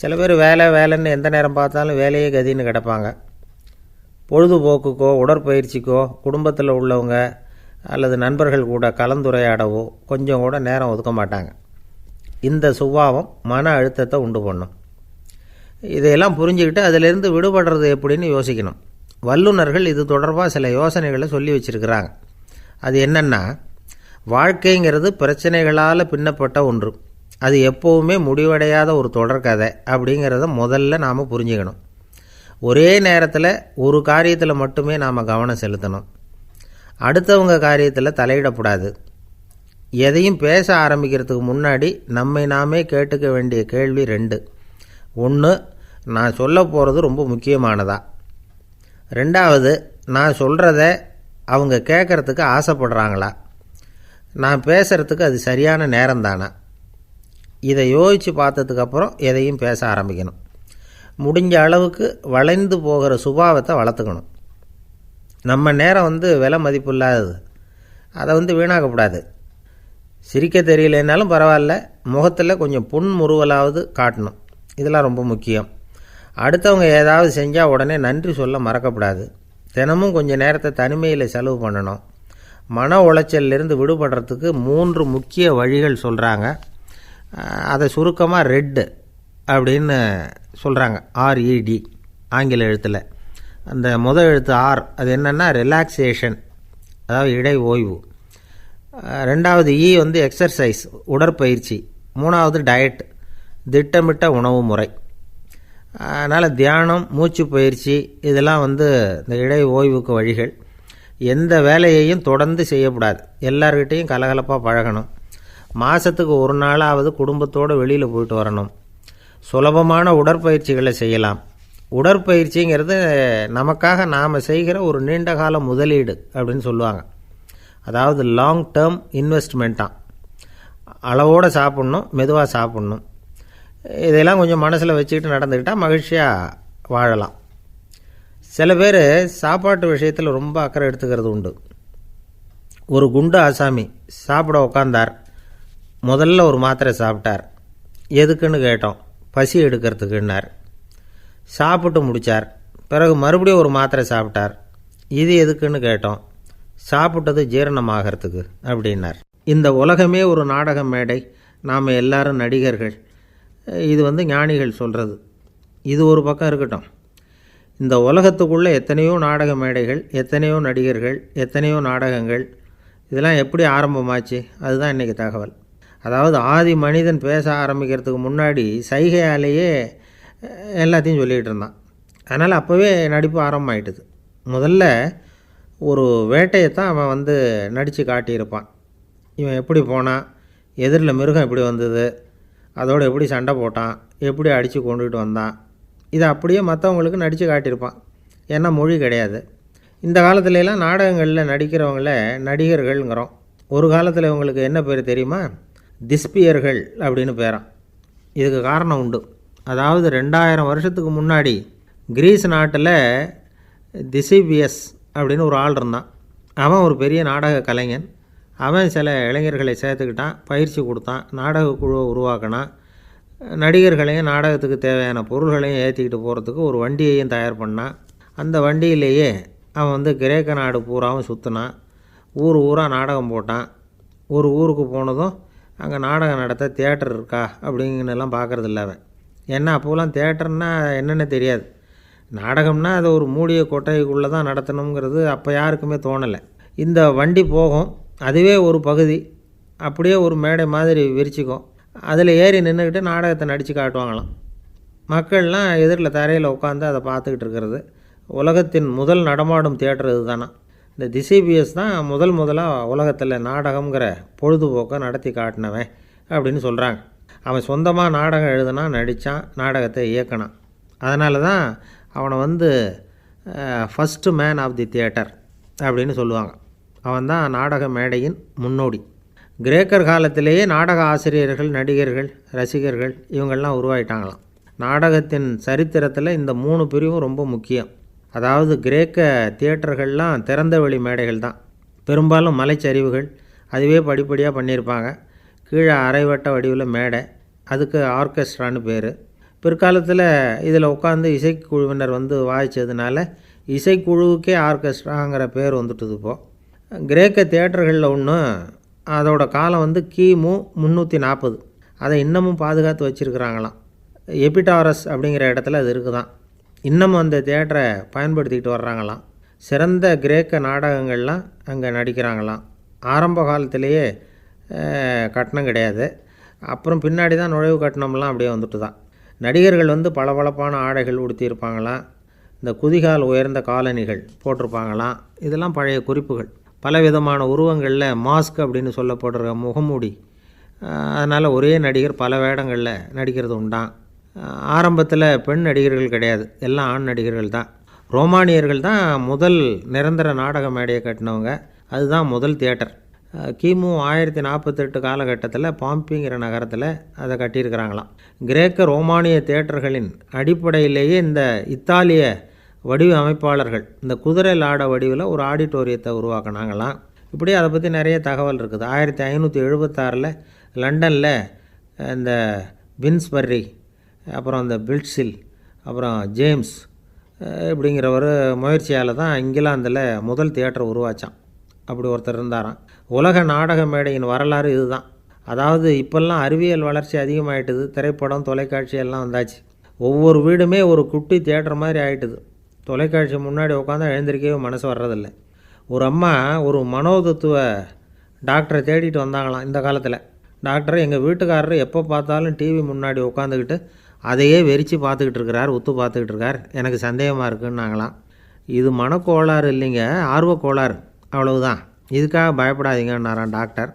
சில பேர் வேலைன்னு எந்த நேரம் பார்த்தாலும் வேலையே கதின்னு கிடப்பாங்க. பொழுதுபோக்குக்கோ உடற்பயிற்சிக்கோ குடும்பத்தில் உள்ளவங்க அல்லது நண்பர்கள் கூட கலந்துரையாடவோ கொஞ்சம் கூட நேரம் ஒதுக்க மாட்டாங்க. இந்த சுபாவம் மன அழுத்தத்தை உண்டு பண்ணும். இதையெல்லாம் புரிஞ்சுக்கிட்டு அதிலிருந்து விடுபடுறது எப்படின்னு யோசிக்கணும். வல்லுநர்கள் இது தொடர்பாக சில யோசனைகளை சொல்லி வச்சுருக்கிறாங்க. அது என்னென்னா, வாழ்க்கைங்கிறது பிரச்சனைகளால் பின்னப்பட்ட ஒன்று. அது எப்போவுமே முடிவடையாத ஒரு தொடர்கதை அப்படிங்கிறத முதல்ல நாம் புரிஞ்சுக்கணும். ஒரே நேரத்தில் ஒரு காரியத்தில் மட்டுமே நாம் கவனம் செலுத்தணும். அடுத்தவங்க காரியத்தில் தலையிடக்கூடாது. எதையும் பேச ஆரம்பிக்கிறதுக்கு முன்னாடி நம்மை நாமே கேட்டுக்க வேண்டிய கேள்வி 2. 1, நான் சொல்ல போகிறது ரொம்ப முக்கியமானதா? 2வது, நான் சொல்கிறத அவங்க கேட்குறதுக்கு ஆசைப்படுறாங்களா? நான் பேசுகிறதுக்கு அது சரியான நேரம் தானா? இதை யோசித்து பார்த்ததுக்கப்புறம் எதையும் பேச ஆரம்பிக்கணும். முடிஞ்ச அளவுக்கு வளைந்து போகிற சுபாவத்தை வளர்த்துக்கணும். நம்ம நேரம் விலை மதிப்பு இல்லாதது. அதை வீணாக்கக்கூடாது. சிரிக்க தெரியலனாலும் பரவாயில்ல, முகத்தில் கொஞ்சம் புன்முறுவலாவது காட்டணும். இதெல்லாம் ரொம்ப முக்கியம். அடுத்தவங்க ஏதாவது செஞ்சால் உடனே நன்றி சொல்ல மறக்கக்கூடாது. தினமும் கொஞ்சம் நேரத்தை தனிமையில் செலவு பண்ணணும். மன உளைச்சலிருந்து விடுபடுறதுக்கு 3 முக்கிய வழிகள் சொல்கிறாங்க. அதை சுருக்கமாக ரெட் அப்படின்னு சொல்கிறாங்க. RED ஆங்கில எழுத்தில். அந்த முதல் எழுத்து R, அது என்னென்னா ரிலாக்ஸேஷன், அதாவது இடை ஓய்வு. 2வது E எக்ஸர்சைஸ், உடற்பயிற்சி. 3வது டயட், திட்டமிட்ட உணவு முறை. அதனால் தியானம், மூச்சு பயிற்சி இதெல்லாம் இந்த இடை ஓய்வுக்கு வழிகள். எந்த வேலையையும் தொடர்ந்து செய்யக்கூடாது. எல்லார்கிட்டையும் கலகலப்பாக பழகணும். மாதத்துக்கு ஒரு நாளாவது குடும்பத்தோடு வெளியில் போயிட்டு வரணும். சுலபமான உடற்பயிற்சிகளை செய்யலாம். உடற்பயிற்சிங்கிறது நமக்காக நாம் செய்கிற ஒரு நீண்டகால முதலீடு அப்படின்னு சொல்லுவாங்க. அதாவது லாங் டேர்ம் இன்வெஸ்ட்மெண்ட்டாக. அளவோடு சாப்பிட்ணும், மெதுவாக சாப்பிட்ணும். இதெல்லாம் கொஞ்சம் மனசில் வச்சுக்கிட்டு நடந்துக்கிட்டால் மகிழ்ச்சியாக வாழலாம். சில பேர் சாப்பாட்டு விஷயத்தில் ரொம்ப அக்கறை எடுத்துக்கிறது உண்டு. ஒரு குண்டு ஆசாமி சாப்பிட உக்காந்தார். முதல்ல ஒரு மாத்திரை சாப்பிட்டார். எதுக்குன்னு கேட்டோம். பசி எடுக்கிறதுக்குன்னார். சாப்பிட்டு முடித்தார். பிறகு மறுபடியும் ஒரு மாத்திரை சாப்பிட்டார். இது எதுக்குன்னு கேட்டோம். சாப்பிட்டது ஜீரணமாகறதுக்கு அப்படின்னார். இந்த உலகமே ஒரு நாடக மேடை. நாம் எல்லாரும் நடிகர்கள். இது ஞானிகள் சொல்கிறது. இது ஒரு பக்கம் இருக்கட்டும். இந்த உலகத்துக்குள்ளே எத்தனையோ நாடக மேடைகள், எத்தனையோ நடிகர்கள், எத்தனையோ நாடகங்கள். இதெல்லாம் எப்படி ஆரம்பமாச்சு? அதுதான் இன்றைக்கி தகவல். அதாவது ஆதி மனிதன் பேச ஆரம்பிக்கிறதுக்கு முன்னாடி சைகையாலேயே எல்லாத்தையும் சொல்லிகிட்டு இருந்தான். அதனால் அப்போவே நடிப்பு ஆரம்பமாயிட்டுது. முதல்ல ஒரு வேட்டையைத்தான் அவன் நடித்து காட்டியிருப்பான். இவன் எப்படி போனான், எதிரில் மிருகம் எப்படி வந்தது, அதோடு எப்படி சண்டை போட்டான், எப்படி அடித்து கொண்டுகிட்டு வந்தான். இதை அப்படியே மற்றவங்களுக்கு நடித்து காட்டியிருப்பான். ஏன்னா மொழி கிடையாது. இந்த காலத்துலலாம் நாடகங்களில் நடிக்கிறவங்கள நடிகர்கள்ங்கிறோம். ஒரு காலத்தில் இவங்களுக்கு என்ன பேர் தெரியுமா? திஸ்பியர்கள் அப்படின்னு பேரான். இதுக்கு காரணம் உண்டு. அதாவது 2000 வருஷத்துக்கு முன்னாடி கிரீஸ் நாட்டில் திசிபியஸ் அப்படின்னு ஒரு ஆள் இருந்தான். அவன் ஒரு பெரிய நாடக கலைஞன். அவன் சில இளைஞர்களை சேர்த்துக்கிட்டான், பயிற்சி கொடுத்தான், நாடக குழுவை உருவாக்கினான். நடிகர்களையும் நாடகத்துக்கு தேவையான பொருள்களையும் ஏற்றிக்கிட்டு போகிறதுக்கு ஒரு வண்டியையும் தயார் பண்ணான். அந்த வண்டியிலேயே அவன் கிரேக்க நாடு பூராவும் சுற்றினான். ஊர் ஊராக நாடகம் போட்டான். ஒரு ஊருக்கு போனதும் அங்கே நாடகம் நடத்த தியேட்டர் இருக்கா அப்படிங்கன்னெல்லாம் பார்க்குறதில்ல அவன். ஏன்னா அப்போலாம் தியேட்டர்னா என்னென்ன தெரியாது. நாடகம்னா அதை ஒரு மூடிய கொட்டைக்குள்ளே தான் நடத்தணுங்கிறது அப்போ யாருக்குமே தோணலை. இந்த வண்டி போகும், அதுவே ஒரு பகுதி அப்படியே ஒரு மேடை மாதிரி விரிச்சிக்கும். அதில் ஏறி நின்றுக்கிட்டு நாடகத்தை நடித்து காட்டுவாங்களாம். மக்கள்லாம் எதிரில் தரையில் உட்காந்து அதை பார்த்துக்கிட்டு இருக்கிறது. உலகத்தின் முதல் நடமாடும் தியேட்டர் இது தானா. இந்த திசிபியஸ் தான் முதலாக உலகத்தில் நாடகங்கிற பொழுதுபோக்கை நடத்தி காட்டினவன் அப்படின்னு சொல்கிறாங்க. அவன் சொந்தமாக நாடகம் எழுதுனான், நடித்தான், நாடகத்தை இயக்கினான். அதனால தான் அவனை first man of the theatre அப்படின்னு சொல்லுவாங்க. அவன் தான் நாடக மேடையின் முன்னோடி. கிரேக்கர் காலத்திலேயே நாடக ஆசிரியர்கள், நடிகர்கள், ரசிகர்கள் இவங்கள்லாம் உருவாயிட்டாங்களாம். நாடகத்தின் சரித்திரத்தில் இந்த 3 பிரிவும் ரொம்ப முக்கியம். அதாவது கிரேக்க தியேட்டர்கள்லாம் திறந்த வெளி மேடைகள் தான். பெரும்பாலும் மலைச்சரிவுகள். அதுவே படிப்படியாக பண்ணியிருப்பாங்க. கீழே அரைவட்ட வடிவில் மேடை, அதுக்கு ஆர்கெஸ்ட்ரான்னு பேர். பிற்காலத்தில் இதில் உட்காந்து இசைக்குழுவினர் வாய்ச்சதுனால இசைக்குழுவுக்கே ஆர்கெஸ்ட்ராங்கிற பேர் வந்துட்டுது இப்போது. கிரேக்க தியேட்டர்களில் ஒன்று, அதோட காலம் வந்து கிமு 340. அதை இன்னமும் பாதுகாத்து வச்சுருக்கிறாங்களாம். எபிடாரஸ் அப்படிங்கிற இடத்துல அது இருக்குதான். இன்னமும் அந்த தியேட்டரை பயன்படுத்திக்கிட்டு வர்றாங்களாம். சிறந்த கிரேக்க நாடகங்கள்லாம் அங்கே நடிக்கிறாங்களாம். ஆரம்ப காலத்திலேயே கட்டணம் கிடையாது. அப்புறம் பின்னாடி தான் நுழைவு கட்டணம்லாம் அப்படியே வந்துட்டு தான். நடிகர்கள் வந்து பளபளப்பான ஆடைகள் உடுத்தியிருப்பாங்களாம். இந்த குதிகால் உயர்ந்த காலணிகள் போட்டிருப்பாங்களாம். இதெல்லாம் பழைய குறிப்புகள். பலவிதமான உருவங்களில் மாஸ்க் அப்படின்னு சொல்லப்படுற முகமூடி. அதனால் ஒரே நடிகர் பல வேடங்களில் நடிக்கிறது உண்டான். ஆரம்பத்தில் பெண் நடிகர்கள் கிடையாது, எல்லாம் ஆண் நடிகர்கள் தான். ரோமானியர்கள் தான் முதல் நிரந்தர நாடக மேடையை கட்டினவங்க. அதுதான் முதல் தியேட்டர். கிமு 1048 காலகட்டத்தில் பாம்பிங்கிற நகரத்தில் அதை கட்டியிருக்கிறாங்களாம். கிரேக்க ரோமானிய தியேட்டர்களின் அடிப்படையிலேயே இந்த இத்தாலிய வடிவமைப்பாளர்கள் இந்த குதிரை லாட வடிவில் ஒரு ஆடிட்டோரியத்தை உருவாக்கினாங்களாம். இப்படி அதை பற்றி நிறைய தகவல் இருக்குது. 1576 லண்டனில் இந்த வின்ஸ்பர்ரி, அப்புறம் இந்த பில்ட்ஸில், அப்புறம் ஜேம்ஸ் இப்படிங்கிறவர் முயற்சியால் தான் இங்கிலாந்தில் முதல் தியேட்டர் உருவாச்சான். அப்படி ஒருத்தர் இருந்தாராம். உலக நாடக மேடையின் வரலாறு இதுதான். அதாவது இப்போல்லாம் அறிவியல் வளர்ச்சி அதிகமாகிட்டுது. திரைப்படம், தொலைக்காட்சி எல்லாம் வந்தாச்சு. ஒவ்வொரு வீடுமே ஒரு குட்டி தியேட்டர் மாதிரி ஆகிட்டுது. தொலைக்காட்சி முன்னாடி உட்காந்தா எழுந்திருக்கவே மனசு வர்றதில்லை. ஒரு அம்மா ஒரு மனோதத்துவ டாக்டரை தேடிட்டு வந்தாங்களாம் இந்த காலத்தில். டாக்டர், எங்கள் வீட்டுக்காரர் எப்போ பார்த்தாலும் டிவி முன்னாடி உட்காந்துக்கிட்டு அதையே வெறிச்சு பார்த்துக்கிட்டு இருக்கிறார், உத்து பார்த்துக்கிட்டு இருக்கார், எனக்கு சந்தேகமாக இருக்குன்னாங்களாம். இது மனக்கோளாறு இல்லைங்க, ஆர்வக்கோளாறு, அவ்வளவுதான், இதுக்காக பயப்படாதீங்கன்னாரான் டாக்டர்.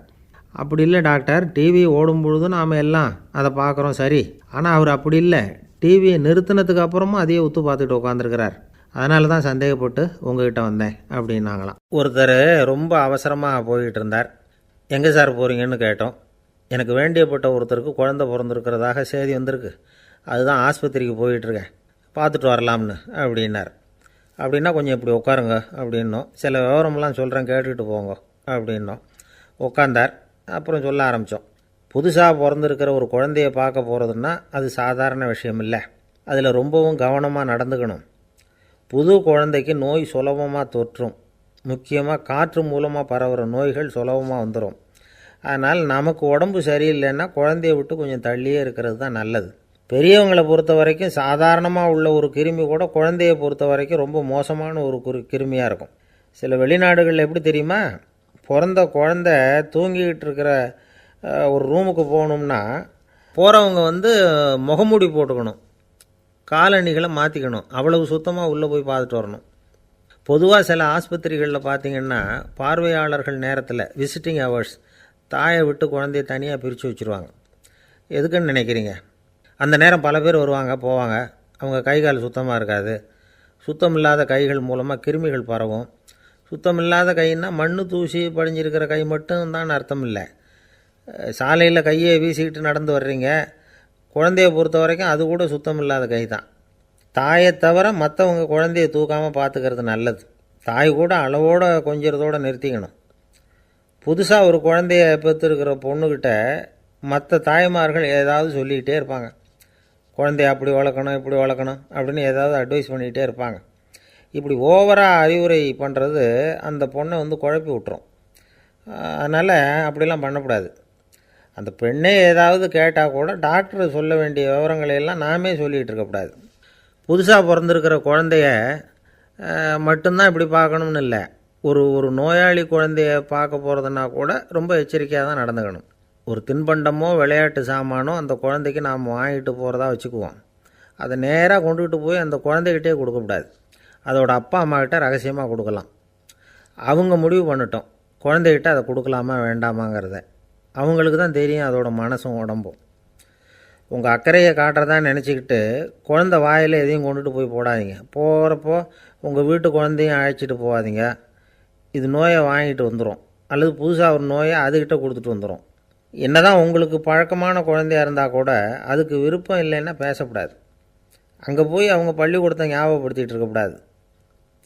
அப்படி இல்லை டாக்டர், டிவி ஓடும் பொழுதும் நாம் எல்லாம் அதை பார்க்குறோம் சரி, ஆனால் அவர் அப்படி இல்லை, டிவியை நிறுத்தினதுக்கு அப்புறமும் அதையே உத்து பார்த்துக்கிட்டு உட்காந்துருக்கிறார், அதனால தான் சந்தேகப்பட்டு உங்ககிட்ட வந்தேன் அப்படின்னாங்களாம். ஒருத்தர் ரொம்ப அவசரமாக போய்கிட்டு இருந்தார். எங்கே சார் போகிறீங்கன்னு கேட்டோம். எனக்கு வேண்டியப்பட்ட ஒருத்தருக்கு குழந்தை பிறந்திருக்கிறதாக செய்தி வந்திருக்கு, அதுதான் ஆஸ்பத்திரிக்கு போயிட்டுருக்கேன், பார்த்துட்டு வரலாம்னு அப்படின்னார். அப்படின்னா கொஞ்சம் இப்படி உட்காருங்க அப்படின்னோம். சில விவரமெல்லாம் சொல்கிறேன், கேட்டுக்கிட்டு போங்க அப்படின்னோம். உட்காந்தார். அப்புறம் சொல்ல ஆரம்பித்தோம். புதுசாக பிறந்திருக்கிற ஒரு குழந்தைய பார்க்க போகிறதுன்னா அது சாதாரண விஷயம் இல்லை. அதில் ரொம்பவும் கவனமாக நடந்துக்கணும். புது குழந்தைக்கு நோய் சுலபமாக தொற்றும். முக்கியமாக காற்று மூலமாக பரவுகிற நோய்கள் சுலபமாக வந்துடும். அதனால் நமக்கு உடம்பு சரியில்லைன்னா குழந்தைய விட்டு கொஞ்சம் தள்ளியே இருக்கிறது தான் நல்லது. பெரியவங்களை பொறுத்த வரைக்கும் சாதாரணமாக உள்ள ஒரு கிருமி கூட குழந்தையை பொறுத்த வரைக்கும் ரொம்ப மோசமான ஒரு கிருமியாக இருக்கும். சில வெளிநாடுகளில் எப்படி தெரியுமா, பிறந்த குழந்தை தூங்கிக்கிட்டு இருக்கிற ஒரு ரூமுக்கு போகணும்னா போகிறவங்க முகமூடி போட்டுக்கணும், காலணிகளை மாற்றிக்கணும், அவ்வளவு சுத்தமாக உள்ளே போய் பார்த்துட்டு வரணும். பொதுவாக சில ஆஸ்பத்திரிகளில் பார்த்திங்கன்னா பார்வையாளர்கள் நேரத்தில் விசிட்டிங் ஹவர்ஸ் தாயை விட்டு குழந்தைய தனியாக பிரித்து வச்சுருவாங்க. எதுக்குன்னு நினைக்கிறீங்க? அந்த நேரம் பல பேர் வருவாங்க போவாங்க, அவங்க கை கால் சுத்தமாக இருக்காது. சுத்தம் இல்லாத கைகள் மூலமாக கிருமிகள் பரவும். சுத்தம் இல்லாத கைன்னா மண் தூசி படிஞ்சிருக்கிற கை மட்டும் தான் அர்த்தம் இல்லை. சாலையில் கையை வீசிக்கிட்டு நடந்து வர்றீங்க, குழந்தைய பொறுத்த வரைக்கும் அது கூட சுத்தம் இல்லாத கை தான். தாயை தவிர மற்றவங்க குழந்தைய தூக்காமல் பார்த்துக்கிறது நல்லது. தாய் கூட அளவோடு கொஞ்சிறதோடு நிறுத்திக்கணும். புதுசாக ஒரு குழந்தைய பெற்றுருக்கிற பொண்ணுக்கிட்ட மற்ற தாய்மார்கள் ஏதாவது சொல்லிக்கிட்டே இருப்பாங்க. குழந்தைய அப்படி வளர்க்கணும், இப்படி வளர்க்கணும் அப்படின்னு ஏதாவது அட்வைஸ் பண்ணிக்கிட்டே இருப்பாங்க. இப்படி ஓவராக அறிவுரை பண்ணுறது அந்த பொண்ணை குழப்பி விட்டுரும். அதனால் அப்படிலாம் பண்ணக்கூடாது. அந்த பெண்ணே ஏதாவது கேட்டால் கூட டாக்டர் சொல்ல வேண்டிய விவரங்களையெல்லாம் நாமே சொல்லிகிட்டு இருக்கக்கூடாது. புதுசாக பிறந்திருக்கிற குழந்தைய மட்டும்தான் இப்படி பார்க்கணும்னு இல்லை. ஒரு நோயாளி குழந்தைய பார்க்க போகிறதுனா கூட ரொம்ப எச்சரிக்கையாக தான் நடந்துக்கணும். ஒரு தின்பண்டமோ விளையாட்டு சாமானோ அந்த குழந்தைக்கு நாம் வாங்கிட்டு போகிறதா வச்சுக்குவோம். அதை நேராக கொண்டுகிட்டு போய் அந்த குழந்தைகிட்டே கொடுக்கக்கூடாது. அதோட அப்பா அம்மாக்கிட்ட ரகசியமாக கொடுக்கலாம். அவங்க முடிவு பண்ணிட்டோம் குழந்தைகிட்ட அதை கொடுக்கலாமா வேண்டாமாங்கிறத. அவங்களுக்கு தான் தெரியும் அதோட மனசும் உடம்பும். உங்கள் அக்கறையை காட்டுறதா நினச்சிக்கிட்டு குழந்தை வாயில் எதையும் கொண்டுட்டு போய் போடாதீங்க. போகிறப்போ உங்கள் வீட்டு குழந்தையும் அழைச்சிட்டு போகாதீங்க. இது நோயை வாங்கிட்டு வந்துடும், அல்லது புதுசாக ஒரு நோயை அதுக்கிட்ட கொடுத்துட்டு வந்துடும். என்னதான் உங்களுக்கு பழக்கமான குழந்தையாக இருந்தால் கூட அதுக்கு விருப்பம் இல்லைன்னா பேசக்கூடாது. அங்கே போய் அவங்க பள்ளிக்கூடத்தை ஞாபகப்படுத்திகிட்டு இருக்கக்கூடாது.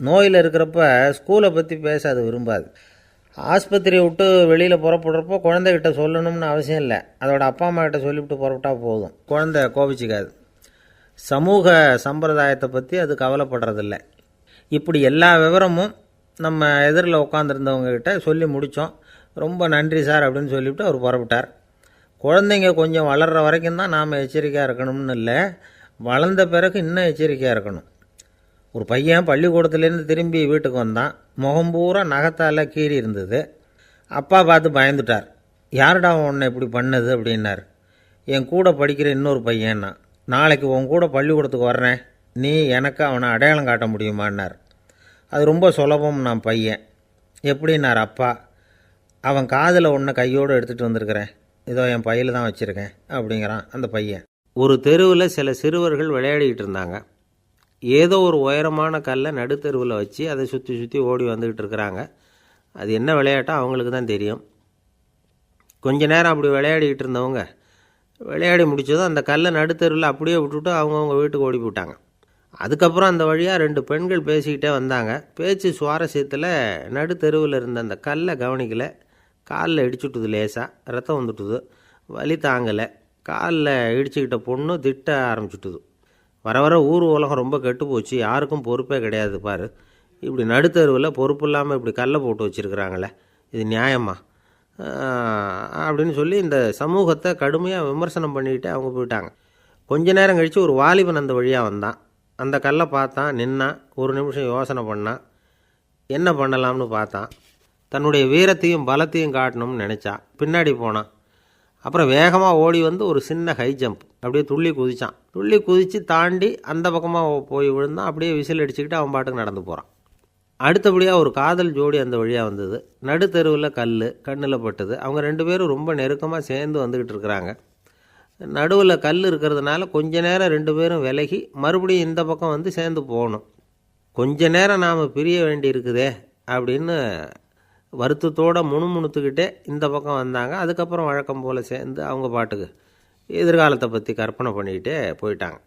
நோயில் இருக்கிறப்ப ஸ்கூலை பற்றி பேச அது விரும்பாது. ஆஸ்பத்திரியை விட்டு வெளியில் புறப்படுறப்போ குழந்தைகிட்ட சொல்லணும்னு அவசியம் இல்லை. அதோட அப்பா அம்மா கிட்ட சொல்லிவிட்டு புறப்பட்டா போதும், குழந்தை கோபிச்சிக்காது. சமூக சம்பிரதாயத்தை பற்றி அது கவலைப்படுறதில்லை. இப்படி எல்லா விவரமும் நம்ம எதிரில் உட்காந்துருந்தவங்ககிட்ட சொல்லி முடித்தோம். ரொம்ப நன்றி சார் அப்படின்னு சொல்லிவிட்டு அவர் புறப்பட்டார். குழந்தைங்க கொஞ்சம் வளர்கிற வரைக்கும் தான் நாம் எச்சரிக்கையாக இருக்கணும்னு இல்லை, வளர்ந்த பிறகு இன்னும் எச்சரிக்கையாக இருக்கணும். ஒரு பையன் பள்ளிக்கூடத்துலேருந்து திரும்பி வீட்டுக்கு வந்தான். முகம் பூரா நகத்தால் கீறி இருந்தது. அப்பா பார்த்து பயந்துட்டார். யாருடா உன்னை இப்படி பண்ணது அப்படின்னார். என் கூட படிக்கிற இன்னொரு பையன்னா. நாளைக்கு உன் கூட பள்ளிக்கூடத்துக்கு வர்றேன், நீ எனக்கு அவனை அடையாளம் காட்ட முடியுமான்னார். அது ரொம்ப சுலபம் நான் பையன். எப்படின்னார் அப்பா. அவன் காதில் ஒன்று கையோடு எடுத்துகிட்டு வந்திருக்கிறேன், இதோ என் பையில் தான் வச்சுருக்கேன் அப்படிங்கிறான் அந்த பையன். ஒரு தெருவில் சில சிறுவர்கள் விளையாடிக்கிட்டு இருந்தாங்க. ஏதோ ஒரு உயரமான கல்லை நடுத்தெருவில் வச்சு அதை சுற்றி சுற்றி ஓடி வந்துக்கிட்டு இருக்கிறாங்க. அது என்ன விளையாட்டோ அவங்களுக்கு தான் தெரியும். கொஞ்ச நேரம் அப்படி விளையாடிக்கிட்டு இருந்தவங்க விளையாடி முடித்ததும் அந்த கல்லை நடுத்தெருவில் அப்படியே விட்டுவிட்டு அவங்கவுங்க வீட்டுக்கு ஓடி போட்டாங்க. அதுக்கப்புறம் அந்த வழியாக 2 பெண்கள் பேசிக்கிட்டே வந்தாங்க. பேச்சு சுவாரஸ்யத்தில் நடுத்தெருவில் இருந்த அந்த கல்லை கவனிக்கலை. காலில் இடிச்சுட்டுது, லேசாக ரத்தம் வந்துட்டுது, வலி தாங்கலை. காலில் இடிச்சுக்கிட்ட பொண்ணு திட்ட ஆரம்பிச்சுட்டுது. வர வர ஊர் உலகம் ரொம்ப கெட்டு போச்சு, யாருக்கும் பொறுப்பே கிடையாது பாரு, இப்படி நடுத்தருவில் பொறுப்பு இல்லாமல் இப்படி கல்லை போட்டு வச்சுருக்குறாங்களே, இது நியாயமா அப்படின்னு சொல்லி இந்த சமூகத்தை கடுமையாக விமர்சனம் பண்ணிக்கிட்டு அவங்க போயிட்டாங்க. கொஞ்ச நேரம் கழித்து ஒரு வாலிபன் அந்த வழியாக வந்தான். அந்த கல்லை பார்த்தான், நின்னான், ஒரு நிமிஷம் யோசனை பண்ணான். என்ன பண்ணலாம்னு பார்த்தான். தன்னுடைய வீரத்தையும் பலத்தையும் காட்டணும்னு நினச்சான். பின்னாடி போனான். அப்புறம் வேகமாக ஓடி வந்து ஒரு சின்ன ஹை ஜம்ப் அப்படியே துள்ளி குதித்தான். துள்ளி குதித்து தாண்டி அந்த பக்கமாக போய் விழுந்தான். அப்படியே விசில் அடிச்சுக்கிட்டு அவன் பாட்டுக்கு நடந்து போகிறான். அடுத்தபடியாக ஒரு காதல் ஜோடி அந்த வழியாக வந்தது. நடுத்தெருவில் கண்ணில் பட்டது. அவங்க 2 பேரும் ரொம்ப நெருக்கமாக சேர்ந்து வந்துக்கிட்டு இருக்கிறாங்க. நடுவில் கல் இருக்கிறதுனால கொஞ்ச நேரம் 2 பேரும் விலகி மறுபடியும் இந்த பக்கம் வந்து சேர்ந்து போகணும். கொஞ்ச நேரம் நாம் பிரிய வேண்டி இருக்குதே அப்படின்னு வருத்தத்தோடு முணுமுணுத்துக்கிட்டே இந்த பக்கம் வந்தாங்க. அதுக்கப்புறம் வழக்கம் போல் சேர்ந்து அவங்க பாட்டுக்கு எதிர்காலத்தை பற்றி கற்பனை பண்ணிக்கிட்டே போயிட்டாங்க.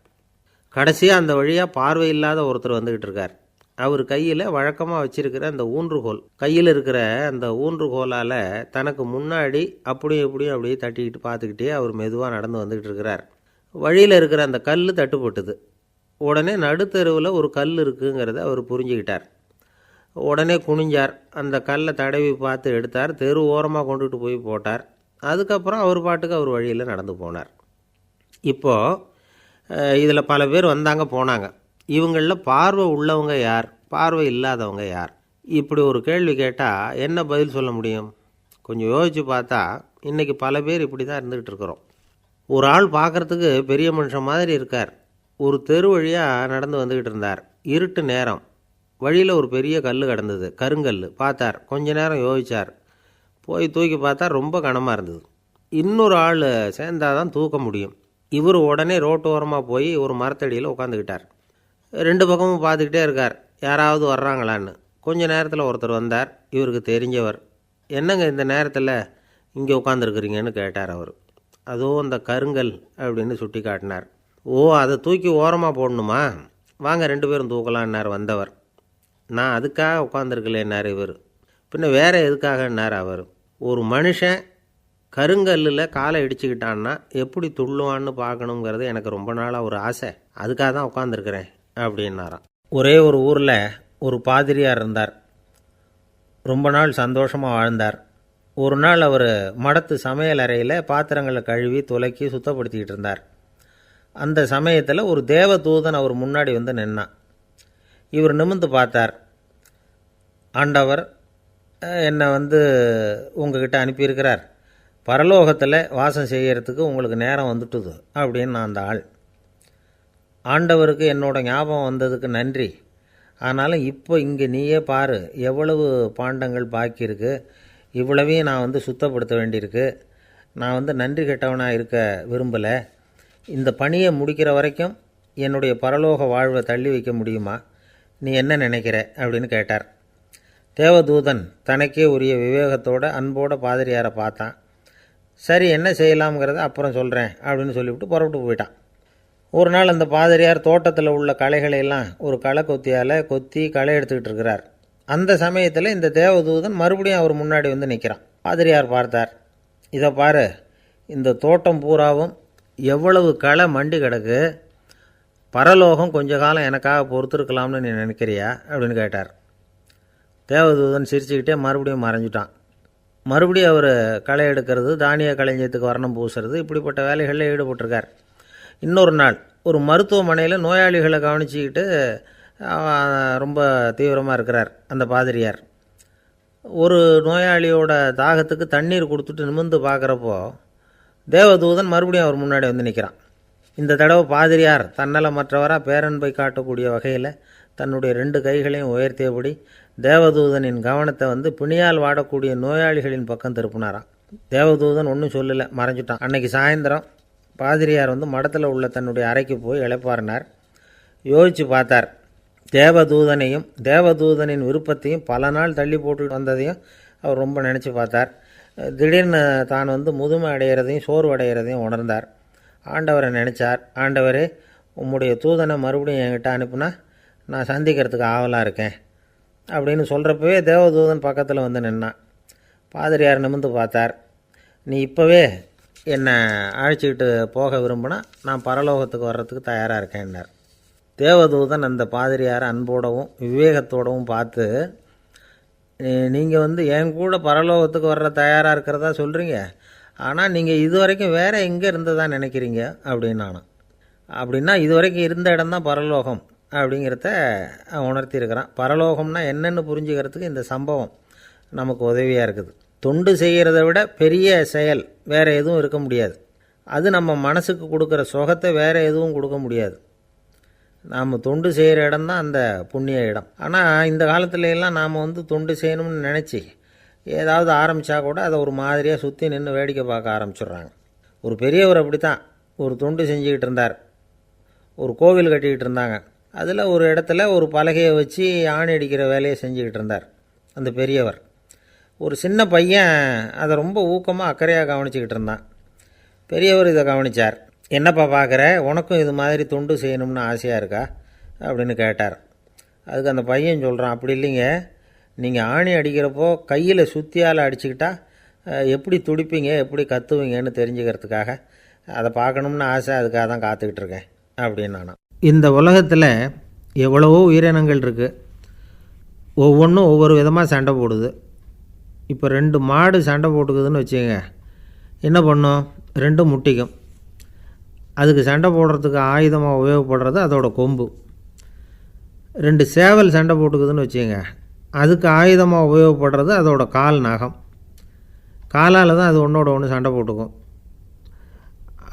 கடைசியாக அந்த வழியாக பார்வை இல்லாத ஒருத்தர் வந்துக்கிட்டு இருக்கார். அவர் கையில் வழக்கமாக வச்சுருக்கிற அந்த ஊன்றுகோல், கையில் இருக்கிற அந்த ஊன்றுகோலால் தனக்கு முன்னாடி அப்படியும் இப்படியும் அப்படியே தட்டிக்கிட்டு பார்த்துக்கிட்டே அவர் மெதுவாக நடந்து வந்துக்கிட்டு இருக்கிறார். வழியில் இருக்கிற அந்த கல் தட்டுப்பட்டுது. உடனே நடுத்தெருவில் ஒரு கல் இருக்குங்கிறத அவர் புரிஞ்சுக்கிட்டார். உடனே குனிஞ்சார். அந்த கல்லை தடவி பார்த்து எடுத்தார். தெரு ஓரமாக கொண்டுகிட்டு போய் போட்டார். அதுக்கப்புறம் அவர் பாட்டுக்கு அவர் வழியில் நடந்து போனார். இப்போது இதில் பல பேர் வந்தாங்க போனாங்க. இவங்களில் பார்வை உள்ளவங்க யார், பார்வை இல்லாதவங்க யார்? இப்படி ஒரு கேள்வி கேட்டால் என்ன பதில் சொல்ல முடியும்? கொஞ்சம் யோசித்து பார்த்தா இன்றைக்கி பல பேர் இப்படி தான் இருந்துக்கிட்டு இருக்கிறோம். ஒரு ஆள் பார்க்குறதுக்கு பெரிய மனுஷன் மாதிரி இருக்கார். ஒரு தெரு வழியாக நடந்து வந்துக்கிட்டு இருந்தார். இருட்டு நேரம். வழியில் ஒரு பெரிய கல் கிடந்தது, கருங்கல். பார்த்தார். கொஞ்ச நேரம் யோசித்தார். போய் தூக்கி பார்த்தா ரொம்ப கனமாக இருந்தது. இன்னொரு ஆள் சேர்ந்தால் தான் தூக்க முடியும். இவர் உடனே ரோட்டோரமாக போய் ஒரு மரத்தடியில் உட்காந்துக்கிட்டார். 2 பக்கமும் பார்த்துக்கிட்டே இருக்கார், யாராவது வர்றாங்களான்னு. கொஞ்ச நேரத்தில் ஒருத்தர் வந்தார், இவருக்கு தெரிஞ்சவர். என்னங்க இந்த நேரத்தில் இங்கே உட்காந்துருக்குறீங்கன்னு கேட்டார் அவர். அதோ அந்த கருங்கல் அப்படின்னு சுட்டி காட்டினார். ஓ, அதை தூக்கி ஓரமாக போடணுமா? வாங்க 2 பேரும் தூக்கலான்னார் வந்தவர். நான் அதுக்காக உட்காந்துருக்கலேன்னார் இவர். பின்ன வேறு எதுக்காகன்னார் அவர். ஒரு மனுஷன் கருங்கல்லில் காலை இடிச்சுக்கிட்டான்னா எப்படி துள்ளுவான்னு பார்க்கணுங்கிறது எனக்கு ரொம்ப நாளாக ஒரு ஆசை, அதுக்காக தான் உட்காந்துருக்கிறேன் அப்படின்னாராம். ஒரே ஒரு ஊரில் ஒரு பாதிரியார் இருந்தார். ரொம்ப நாள் சந்தோஷமாக வாழ்ந்தார். ஒரு நாள் அவர் மடத்து சமையல் அறையில் பாத்திரங்களை கழுவி துலக்கி சுத்தப்படுத்திக்கிட்டு இருந்தார். அந்த சமயத்தில் ஒரு தேவதூதன் அவர் முன்னாடி வந்து நின்னான். இவர் நிமிர்ந்து பார்த்தார். ஆண்டவர் என்னை உங்ககிட்ட அனுப்பியிருக்கிறார், பரலோகத்தில் வாசம் செய்கிறதுக்கு உங்களுக்கு நேரம் வந்துட்டுது அப்படின்னு நான் அந்த ஆள். ஆண்டவருக்கு என்னோட ஞாபகம் வந்ததுக்கு நன்றி. ஆனாலும் இப்போ இங்கே நீயே பாரு, எவ்வளவு பாண்டங்கள் பாக்கி இருக்குது, இவ்வளவையும் நான் சுத்தப்படுத்த வேண்டியிருக்கு. நான் நன்றி கெட்டவனாக இருக்க விரும்பலை. இந்த பணியை முடிக்கிற வரைக்கும் என்னுடைய பரலோக வாழ்வை தள்ளி வைக்க முடியுமா? நீ என்ன நினைக்கிற அப்படின்னு கேட்டார். தேவதூதன் தனக்கே உரிய விவேகத்தோட அன்போட பாதிரியாரை பார்த்தான். சரி, என்ன செய்யலாம்ங்கிறத அப்புறம் சொல்கிறேன் அப்படின்னு சொல்லிவிட்டு புறப்பட்டு போயிட்டான். ஒரு நாள் அந்த பாதிரியார் தோட்டத்தில் உள்ள களைகளையெல்லாம் ஒரு களை கொத்தியால் கொத்தி களை எடுத்துக்கிட்டு இருக்கிறார். அந்த சமயத்தில் இந்த தேவதூதன் மறுபடியும் அவர் முன்னாடி நிற்கிறான். பாதிரியார் பார்த்தார். இதை பாரு, இந்த தோட்டம் பூராவும் எவ்வளவு களை மண்டி கிடக்கு, பரலோகம் கொஞ்ச காலம் எனக்காக பொறுத்திருக்கலாம்னு நீ நினைக்கிறியா அப்படின்னு கேட்டார். தேவதூதன் சிரிச்சுக்கிட்டே மறுபடியும் மறைஞ்சிட்டான். மறுபடியும் அவர் களை எடுக்கிறது, தானிய களஞ்சியத்துக்கு வர்ணம் பூசுறது, இப்படிப்பட்ட வேலைகளில் ஈடுபட்டிருக்கார். இன்னொரு நாள் ஒரு மருத்துவமனையில் நோயாளிகளை கவனிச்சிக்கிட்டு ரொம்ப தீவிரமாக இருக்கிறார் அந்த பாதிரியார். ஒரு நோயாளியோட தாகத்துக்கு தண்ணீர் கொடுத்துட்டு நிமிர்ந்து பார்க்குறப்போ தேவதூதன் மறுபடியும் அவர் முன்னாடி வந்து நிற்கிறான். இந்த தடவை பாதிரியார் தன்னலமற்றவராக பேரன்பை காட்டக்கூடிய வகையில் தன்னுடைய 2 கைகளையும் உயர்த்தியபடி தேவதூதனின் கவனத்தை பிணியால் வாடக்கூடிய நோயாளிகளின் பக்கம் திருப்பினாராம். தேவதூதன் ஒன்றும் சொல்லலை, மறைஞ்சிட்டான். அன்னைக்கு சாயந்தரம் பாதிரியார் மடத்தில் உள்ள தன்னுடைய அறைக்கு போய் இளைப்பாறினார். யோசித்து பார்த்தார். தேவதூதனையும் தேவதூதனின் விருப்பத்தையும் பல நாள் தள்ளி போட்டு வந்ததையும் அவர் ரொம்ப நினச்சி பார்த்தார். திடீர்னு தான் முதுமை அடைகிறதையும் சோர்வு அடைகிறதையும் உணர்ந்தார். ஆண்டவரை நினச்சார். ஆண்டவரே, உம்முடைய தூதனை மறுபடியும் என்கிட்ட அனுப்புனா நான் சந்திக்கிறதுக்கு ஆவலாக இருக்கேன் அப்படின்னு சொல்கிறப்பவே தேவதூதன் பக்கத்தில் நின்னான். பாதிரியார் நிமிர்ந்து பார்த்தார். நீ இப்போவே என்னை அழைச்சிக்கிட்டு போக விரும்பினா நான் பரலோகத்துக்கு வர்றதுக்கு தயாராக இருக்கேன்னார். தேவதூதன் அந்த பாதிரியாரை அன்போடவும் விவேகத்தோடவும் பார்த்து, நீங்கள் என் கூட பரலோகத்துக்கு வர்ற தயாராக இருக்கிறதா சொல்கிறீங்க, ஆனால் நீங்கள் இது வரைக்கும் வேறு எங்கே இருந்ததா நினைக்கிறீங்க அப்படின்னானோ. அப்படின்னா இது வரைக்கும் இருந்த இடம்தான் பரலோகம் அப்படிங்கிறத உணர்த்தியிருக்கிறான். பரலோகம்னா என்னென்னு புரிஞ்சுக்கிறதுக்கு இந்த சம்பவம் நமக்கு உதவியாக இருக்குது. தொண்டு செய்கிறத விட பெரிய செயல் வேறு எதுவும் இருக்க முடியாது. அது நம்ம மனசுக்கு கொடுக்குற சுகத்தை வேறு எதுவும் கொடுக்க முடியாது. நாம் தொண்டு செய்கிற இடம்தான் அந்த புண்ணிய இடம். ஆனால் இந்த காலத்துலலாம் நாம் தொண்டு செய்யணும்னு நினச்சி ஏதாவது ஆரம்பித்தா கூட அதை ஒரு மாதிரியாக சுற்றி நின்று வேடிக்கை பார்க்க ஆரம்பிச்சிடுறாங்க. ஒரு பெரியவர் அப்படி தான் ஒரு தொண்டு செஞ்சுக்கிட்டு இருந்தார். ஒரு கோவில் கட்டிக்கிட்டு இருந்தாங்க. அதில் ஒரு இடத்துல ஒரு பலகையை வச்சு ஆணி அடிக்கிற வேலையை செஞ்சுக்கிட்டு இருந்தார் அந்த பெரியவர். ஒரு சின்ன பையன் அதை ரொம்ப ஊக்கமாக அக்கறையாக கவனிச்சிக்கிட்டு இருந்தான். பெரியவர் இதை கவனித்தார். என்னப்பா பார்க்குற, உனக்கும் இது மாதிரி தொண்டு செய்யணும்னு ஆசையாக இருக்கா அப்படின்னு கேட்டார். அதுக்கு அந்த பையன் சொல்கிறான், அப்படி இல்லைங்க, நீங்கள் ஆணி அடிக்கிறப்போ கையில் சுத்தியால் அடிச்சுக்கிட்டா எப்படி துடிப்பீங்க, எப்படி கத்துவீங்கன்னு தெரிஞ்சுக்கிறதுக்காக அதை பார்க்கணும்னு ஆசை, அதுக்காக தான் காத்துக்கிட்டு இருக்கேன் அப்படின்னு நான். இந்த உலகத்தில் எவ்வளவோ உயிரினங்கள் இருக்குது. ஒவ்வொன்றும் ஒவ்வொரு விதமாக சண்டை போடுது. இப்போ 2 மாடு சண்டை போட்டுக்குதுன்னு வச்சுக்கோங்க, என்ன பண்ணும்? 2 முட்டிக்கும். அதுக்கு சண்டை போடுறதுக்கு ஆயுதமாக உபயோகப்படுறது அதோட கொம்பு. 2 சேவல் சண்டை போட்டுக்குதுன்னு வச்சுக்கோங்க, அதுக்கு ஆயுதமாக உபயோகப்படுறது அதோட கால் நகம். காலால் தான் அது ஒன்றோட ஒன்று சண்டை போட்டுக்கும்.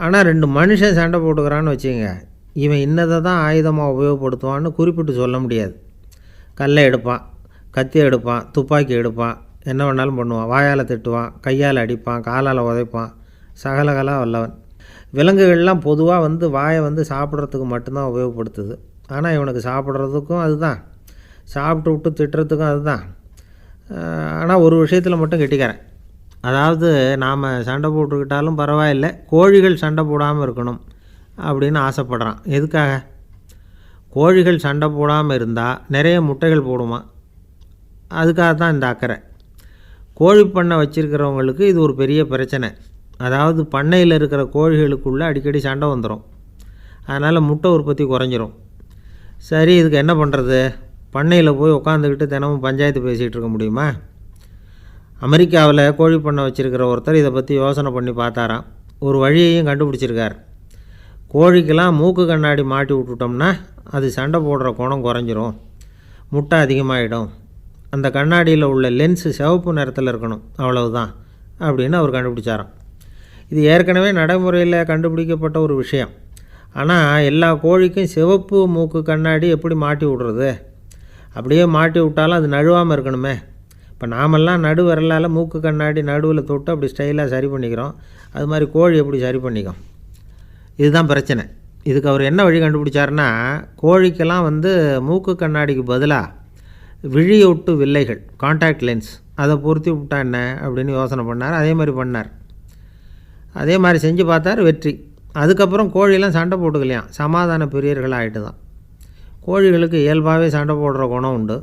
ஆனால் 2 மனுஷன் சண்டை போட்டுக்கிறான்னு வச்சுக்கோங்க, இவன் இன்னதை தான் ஆயுதமாக உபயோகப்படுத்துவான்னு குறிப்பிட்டு சொல்ல முடியாது. கல்லை எடுப்பான், கத்தி எடுப்பான், துப்பாக்கி எடுப்பான், என்ன வேணாலும் பண்ணுவான். வாயால் திட்டுவான், கையால் அடிப்பான், காலால் உதைப்பான், சகலகலாக வல்லவன். விலங்குகள்லாம் பொதுவாக வாயை சாப்பிட்றதுக்கு மட்டும்தான் உபயோகப்படுத்துது. ஆனால் இவனுக்கு சாப்பிட்றதுக்கும் அதுதான், சாப்பிட்டு விட்டு திட்டுறதுக்கும் அதுதான். ஆனால் ஒரு விஷயத்தில் மட்டும் கெட்டிக்கிறேன். அதாவது நாம் சண்டை போட்டுக்கிட்டாலும் பரவாயில்லை, கோழிகள் சண்டை போடாமல் இருக்கணும் அப்படின்னு ஆசைப்படுறான். எதுக்காக? கோழிகள் சண்டை போடாமல் இருந்தால் நிறைய முட்டைகள் போடுமா, அதுக்காக தான் இந்த அக்கறை. கோழி பண்ணை வச்சுருக்கிறவங்களுக்கு இது ஒரு பெரிய பிரச்சனை. அதாவது பண்ணையில் இருக்கிற கோழிகளுக்குள்ளே அடிக்கடி சண்டை வந்துடும். அதனால் முட்டை உற்பத்தி குறைஞ்சிரும். சரி, இதுக்கு என்ன பண்ணுறது? பண்ணையில் போய் உட்காந்துக்கிட்டு தினமும் பஞ்சாயத்து பேசிகிட்டு இருக்க முடியுமா? அமெரிக்காவில் கோழி பண்ணை வச்சுருக்கிற ஒருத்தர் இதை பற்றி யோசனை பண்ணி பார்த்தாராம். ஒரு வழியையும் கண்டுபிடிச்சிருக்கார். கோழிக்கெல்லாம் மூக்கு கண்ணாடி மாட்டி விட்டுட்டோம்னா அது சண்டை போடுற குணம் குறைஞ்சிரும், முட்டை அதிகமாகிடும். அந்த கண்ணாடியில் உள்ள லென்ஸு சிவப்பு நிறத்தில் இருக்கணும், அவ்வளவுதான் அப்படின்னு அவர் கண்டுபிடிச்சாராம். இது ஏற்கனவே நடைமுறையில் கண்டுபிடிக்கப்பட்ட ஒரு விஷயம். ஆனால் எல்லா கோழிக்கும் சிவப்பு மூக்கு கண்ணாடி எப்படி மாட்டி விடுறது? அப்படியே மாட்டி விட்டாலும் அது நழுவாமல் இருக்கணுமே. இப்போ நாமெல்லாம் நடு விரலால் மூக்கு கண்ணாடி நடுவில் தொட்டு அப்படி ஸ்டைலாக சரி பண்ணிக்கிறோம். அது மாதிரி கோழி எப்படி சரி பண்ணிக்கும்? இதுதான் பிரச்சனை. இதுக்கு அவர் என்ன வழி கண்டுபிடிச்சாருன்னா, கோழிக்கெல்லாம் மூக்கு கண்ணாடிக்கு பதிலாக விழியொட்டு வில்லைகள், காண்டாக்ட் லென்ஸ், அதை பொருத்தி விட்டா என்ன அப்படின்னு யோசனை பண்ணார். அதே மாதிரி பண்ணார். அதே மாதிரி செஞ்சு பார்த்தார், வெற்றி. அதுக்கப்புறம் கோழியெல்லாம் சண்டை போட்டுக்கலையாம், சமாதான பிரியர்களாக ஆகிட்டு தான். கோழிகளுக்கு இயல்பாகவே சண்டை போடுற குணம் உண்டு.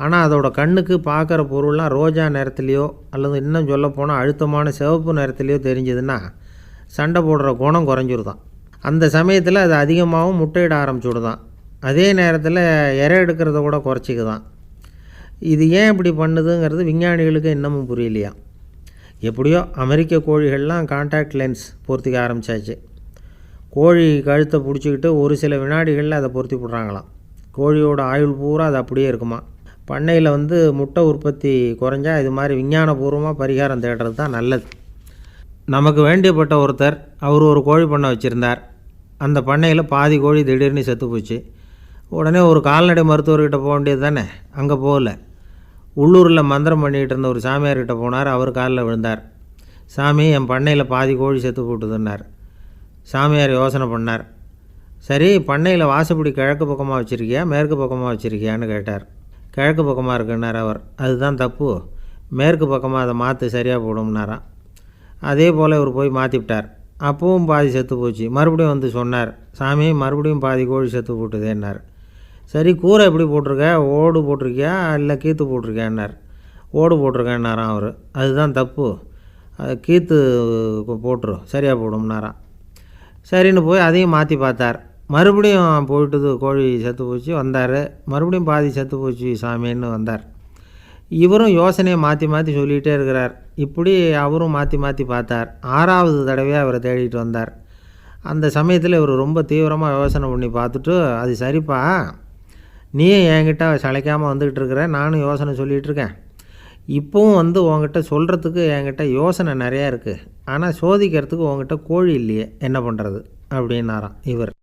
ஆனால் அதோட கண்ணுக்கு பார்க்குற பொருள்லாம் ரோஜா நிறத்துலையோ அல்லது இன்னும் சொல்லப்போனால் அழுத்தமான சிவப்பு நிறத்துலையோ தெரிஞ்சதுன்னா சண்டை போடுற குணம் குறைஞ்சிருதான். அந்த சமயத்தில் அது அதிகமாகவும் முட்டையிட ஆரம்பிச்சுடுதான். அதே நேரத்தில் இரை எடுக்கிறத கூட குறைச்சிக்குதான். இது ஏன் இப்படி பண்ணுதுங்கிறது விஞ்ஞானிகளுக்கு இன்னமும் புரியலையா. எப்படியோ அமெரிக்க கோழிகள்லாம் கான்டாக்ட் லென்ஸ் பொருத்திக்க ஆரம்பித்தாச்சு. கோழி கழுத்தை பிடிச்சிக்கிட்டு ஒரு சில வினாடிகளில் அதை பொருத்தி விட்றாங்களாம். கோழியோட ஆயுள் பூரா அது அப்படியே இருக்குமா. பண்ணையில் முட்டை உற்பத்தி குறைஞ்சா இது மாதிரி விஞ்ஞானபூர்வமாக பரிகாரம் தேடுறது தான் நல்லது. நமக்கு வேண்டியப்பட்ட ஒருத்தர் அவர் ஒரு கோழி பண்ணை வச்சுருந்தார். அந்த பண்ணையில் பாதி கோழி திடீர்னு செத்து போச்சு. உடனே ஒரு கால்நடை மருத்துவர்கிட்ட போக வேண்டியது தானே. அங்கே போகல. உள்ளூரில் மந்திரம் பண்ணிகிட்டு இருந்த ஒரு சாமியார்கிட்ட போனார். அவர் காலில் விழுந்தார். சாமி, என் பண்ணையில் பாதி கோழி செத்து போட்டுதுன்னார். சாமியார் யோசனை பண்ணார். சரி, பண்ணையில் வாசப்படி கிழக்கு பக்கமாக வச்சுருக்கியா மேற்கு பக்கமாக வச்சுருக்கியான்னு கேட்டார். கிழக்கு பக்கமாக இருக்குன்னார் அவர். அதுதான் தப்பு, மேற்கு பக்கமாக அதை மாற்று சரியாக போடும்னாராம். அதே போல் இவர் போய் மாற்றிவிட்டார். அப்பவும் பாதி செத்து போச்சு. மறுபடியும் சொன்னார், சாமி மறுபடியும் பாதி கோழி செத்து போட்டுதேன்னார். சரி, கூரை எப்படி போட்டிருக்க, ஓடு போட்டிருக்கியா இல்லை கீத்து போட்டிருக்கியான்னார். ஓடு போட்டிருக்கேன்னாராம் அவர். அதுதான் தப்பு, அது கீத்து போட்டுரு சரியாக போடும்னாராம். சரின்னு போய் அதையும் மாற்றி பார்த்தார். மறுபடியும் போயிட்டுது, கோழி செத்து போச்சு. வந்தார். மறுபடியும் பாதி செத்து போச்சு சாமின்னு வந்தார். இவரும் யோசனையை மாற்றி மாற்றி சொல்லிகிட்டே இருக்கிறார். இப்படி அவரும் மாற்றி மாற்றி பார்த்தார். 6வது தடவையாக அவரை தேடிட்டு வந்தார். அந்த சமயத்தில் இவர் ரொம்ப தீவிரமாக யோசனை பண்ணி பார்த்துட்டு, அது சரிப்பா, நீயும் என்கிட்ட சளைக்காமல் வந்துக்கிட்டு இருக்கிற, நானும் யோசனை சொல்லிகிட்டு இருக்கேன். இப்போவும் உங்ககிட்ட சொல்கிறதுக்கு என்கிட்ட யோசனை நிறையா இருக்குது. ஆனால் சோதிக்கிறதுக்கு உங்ககிட்ட கோழி இல்லையே, என்ன பண்ணுறது அப்படின்னாராம் இவர்.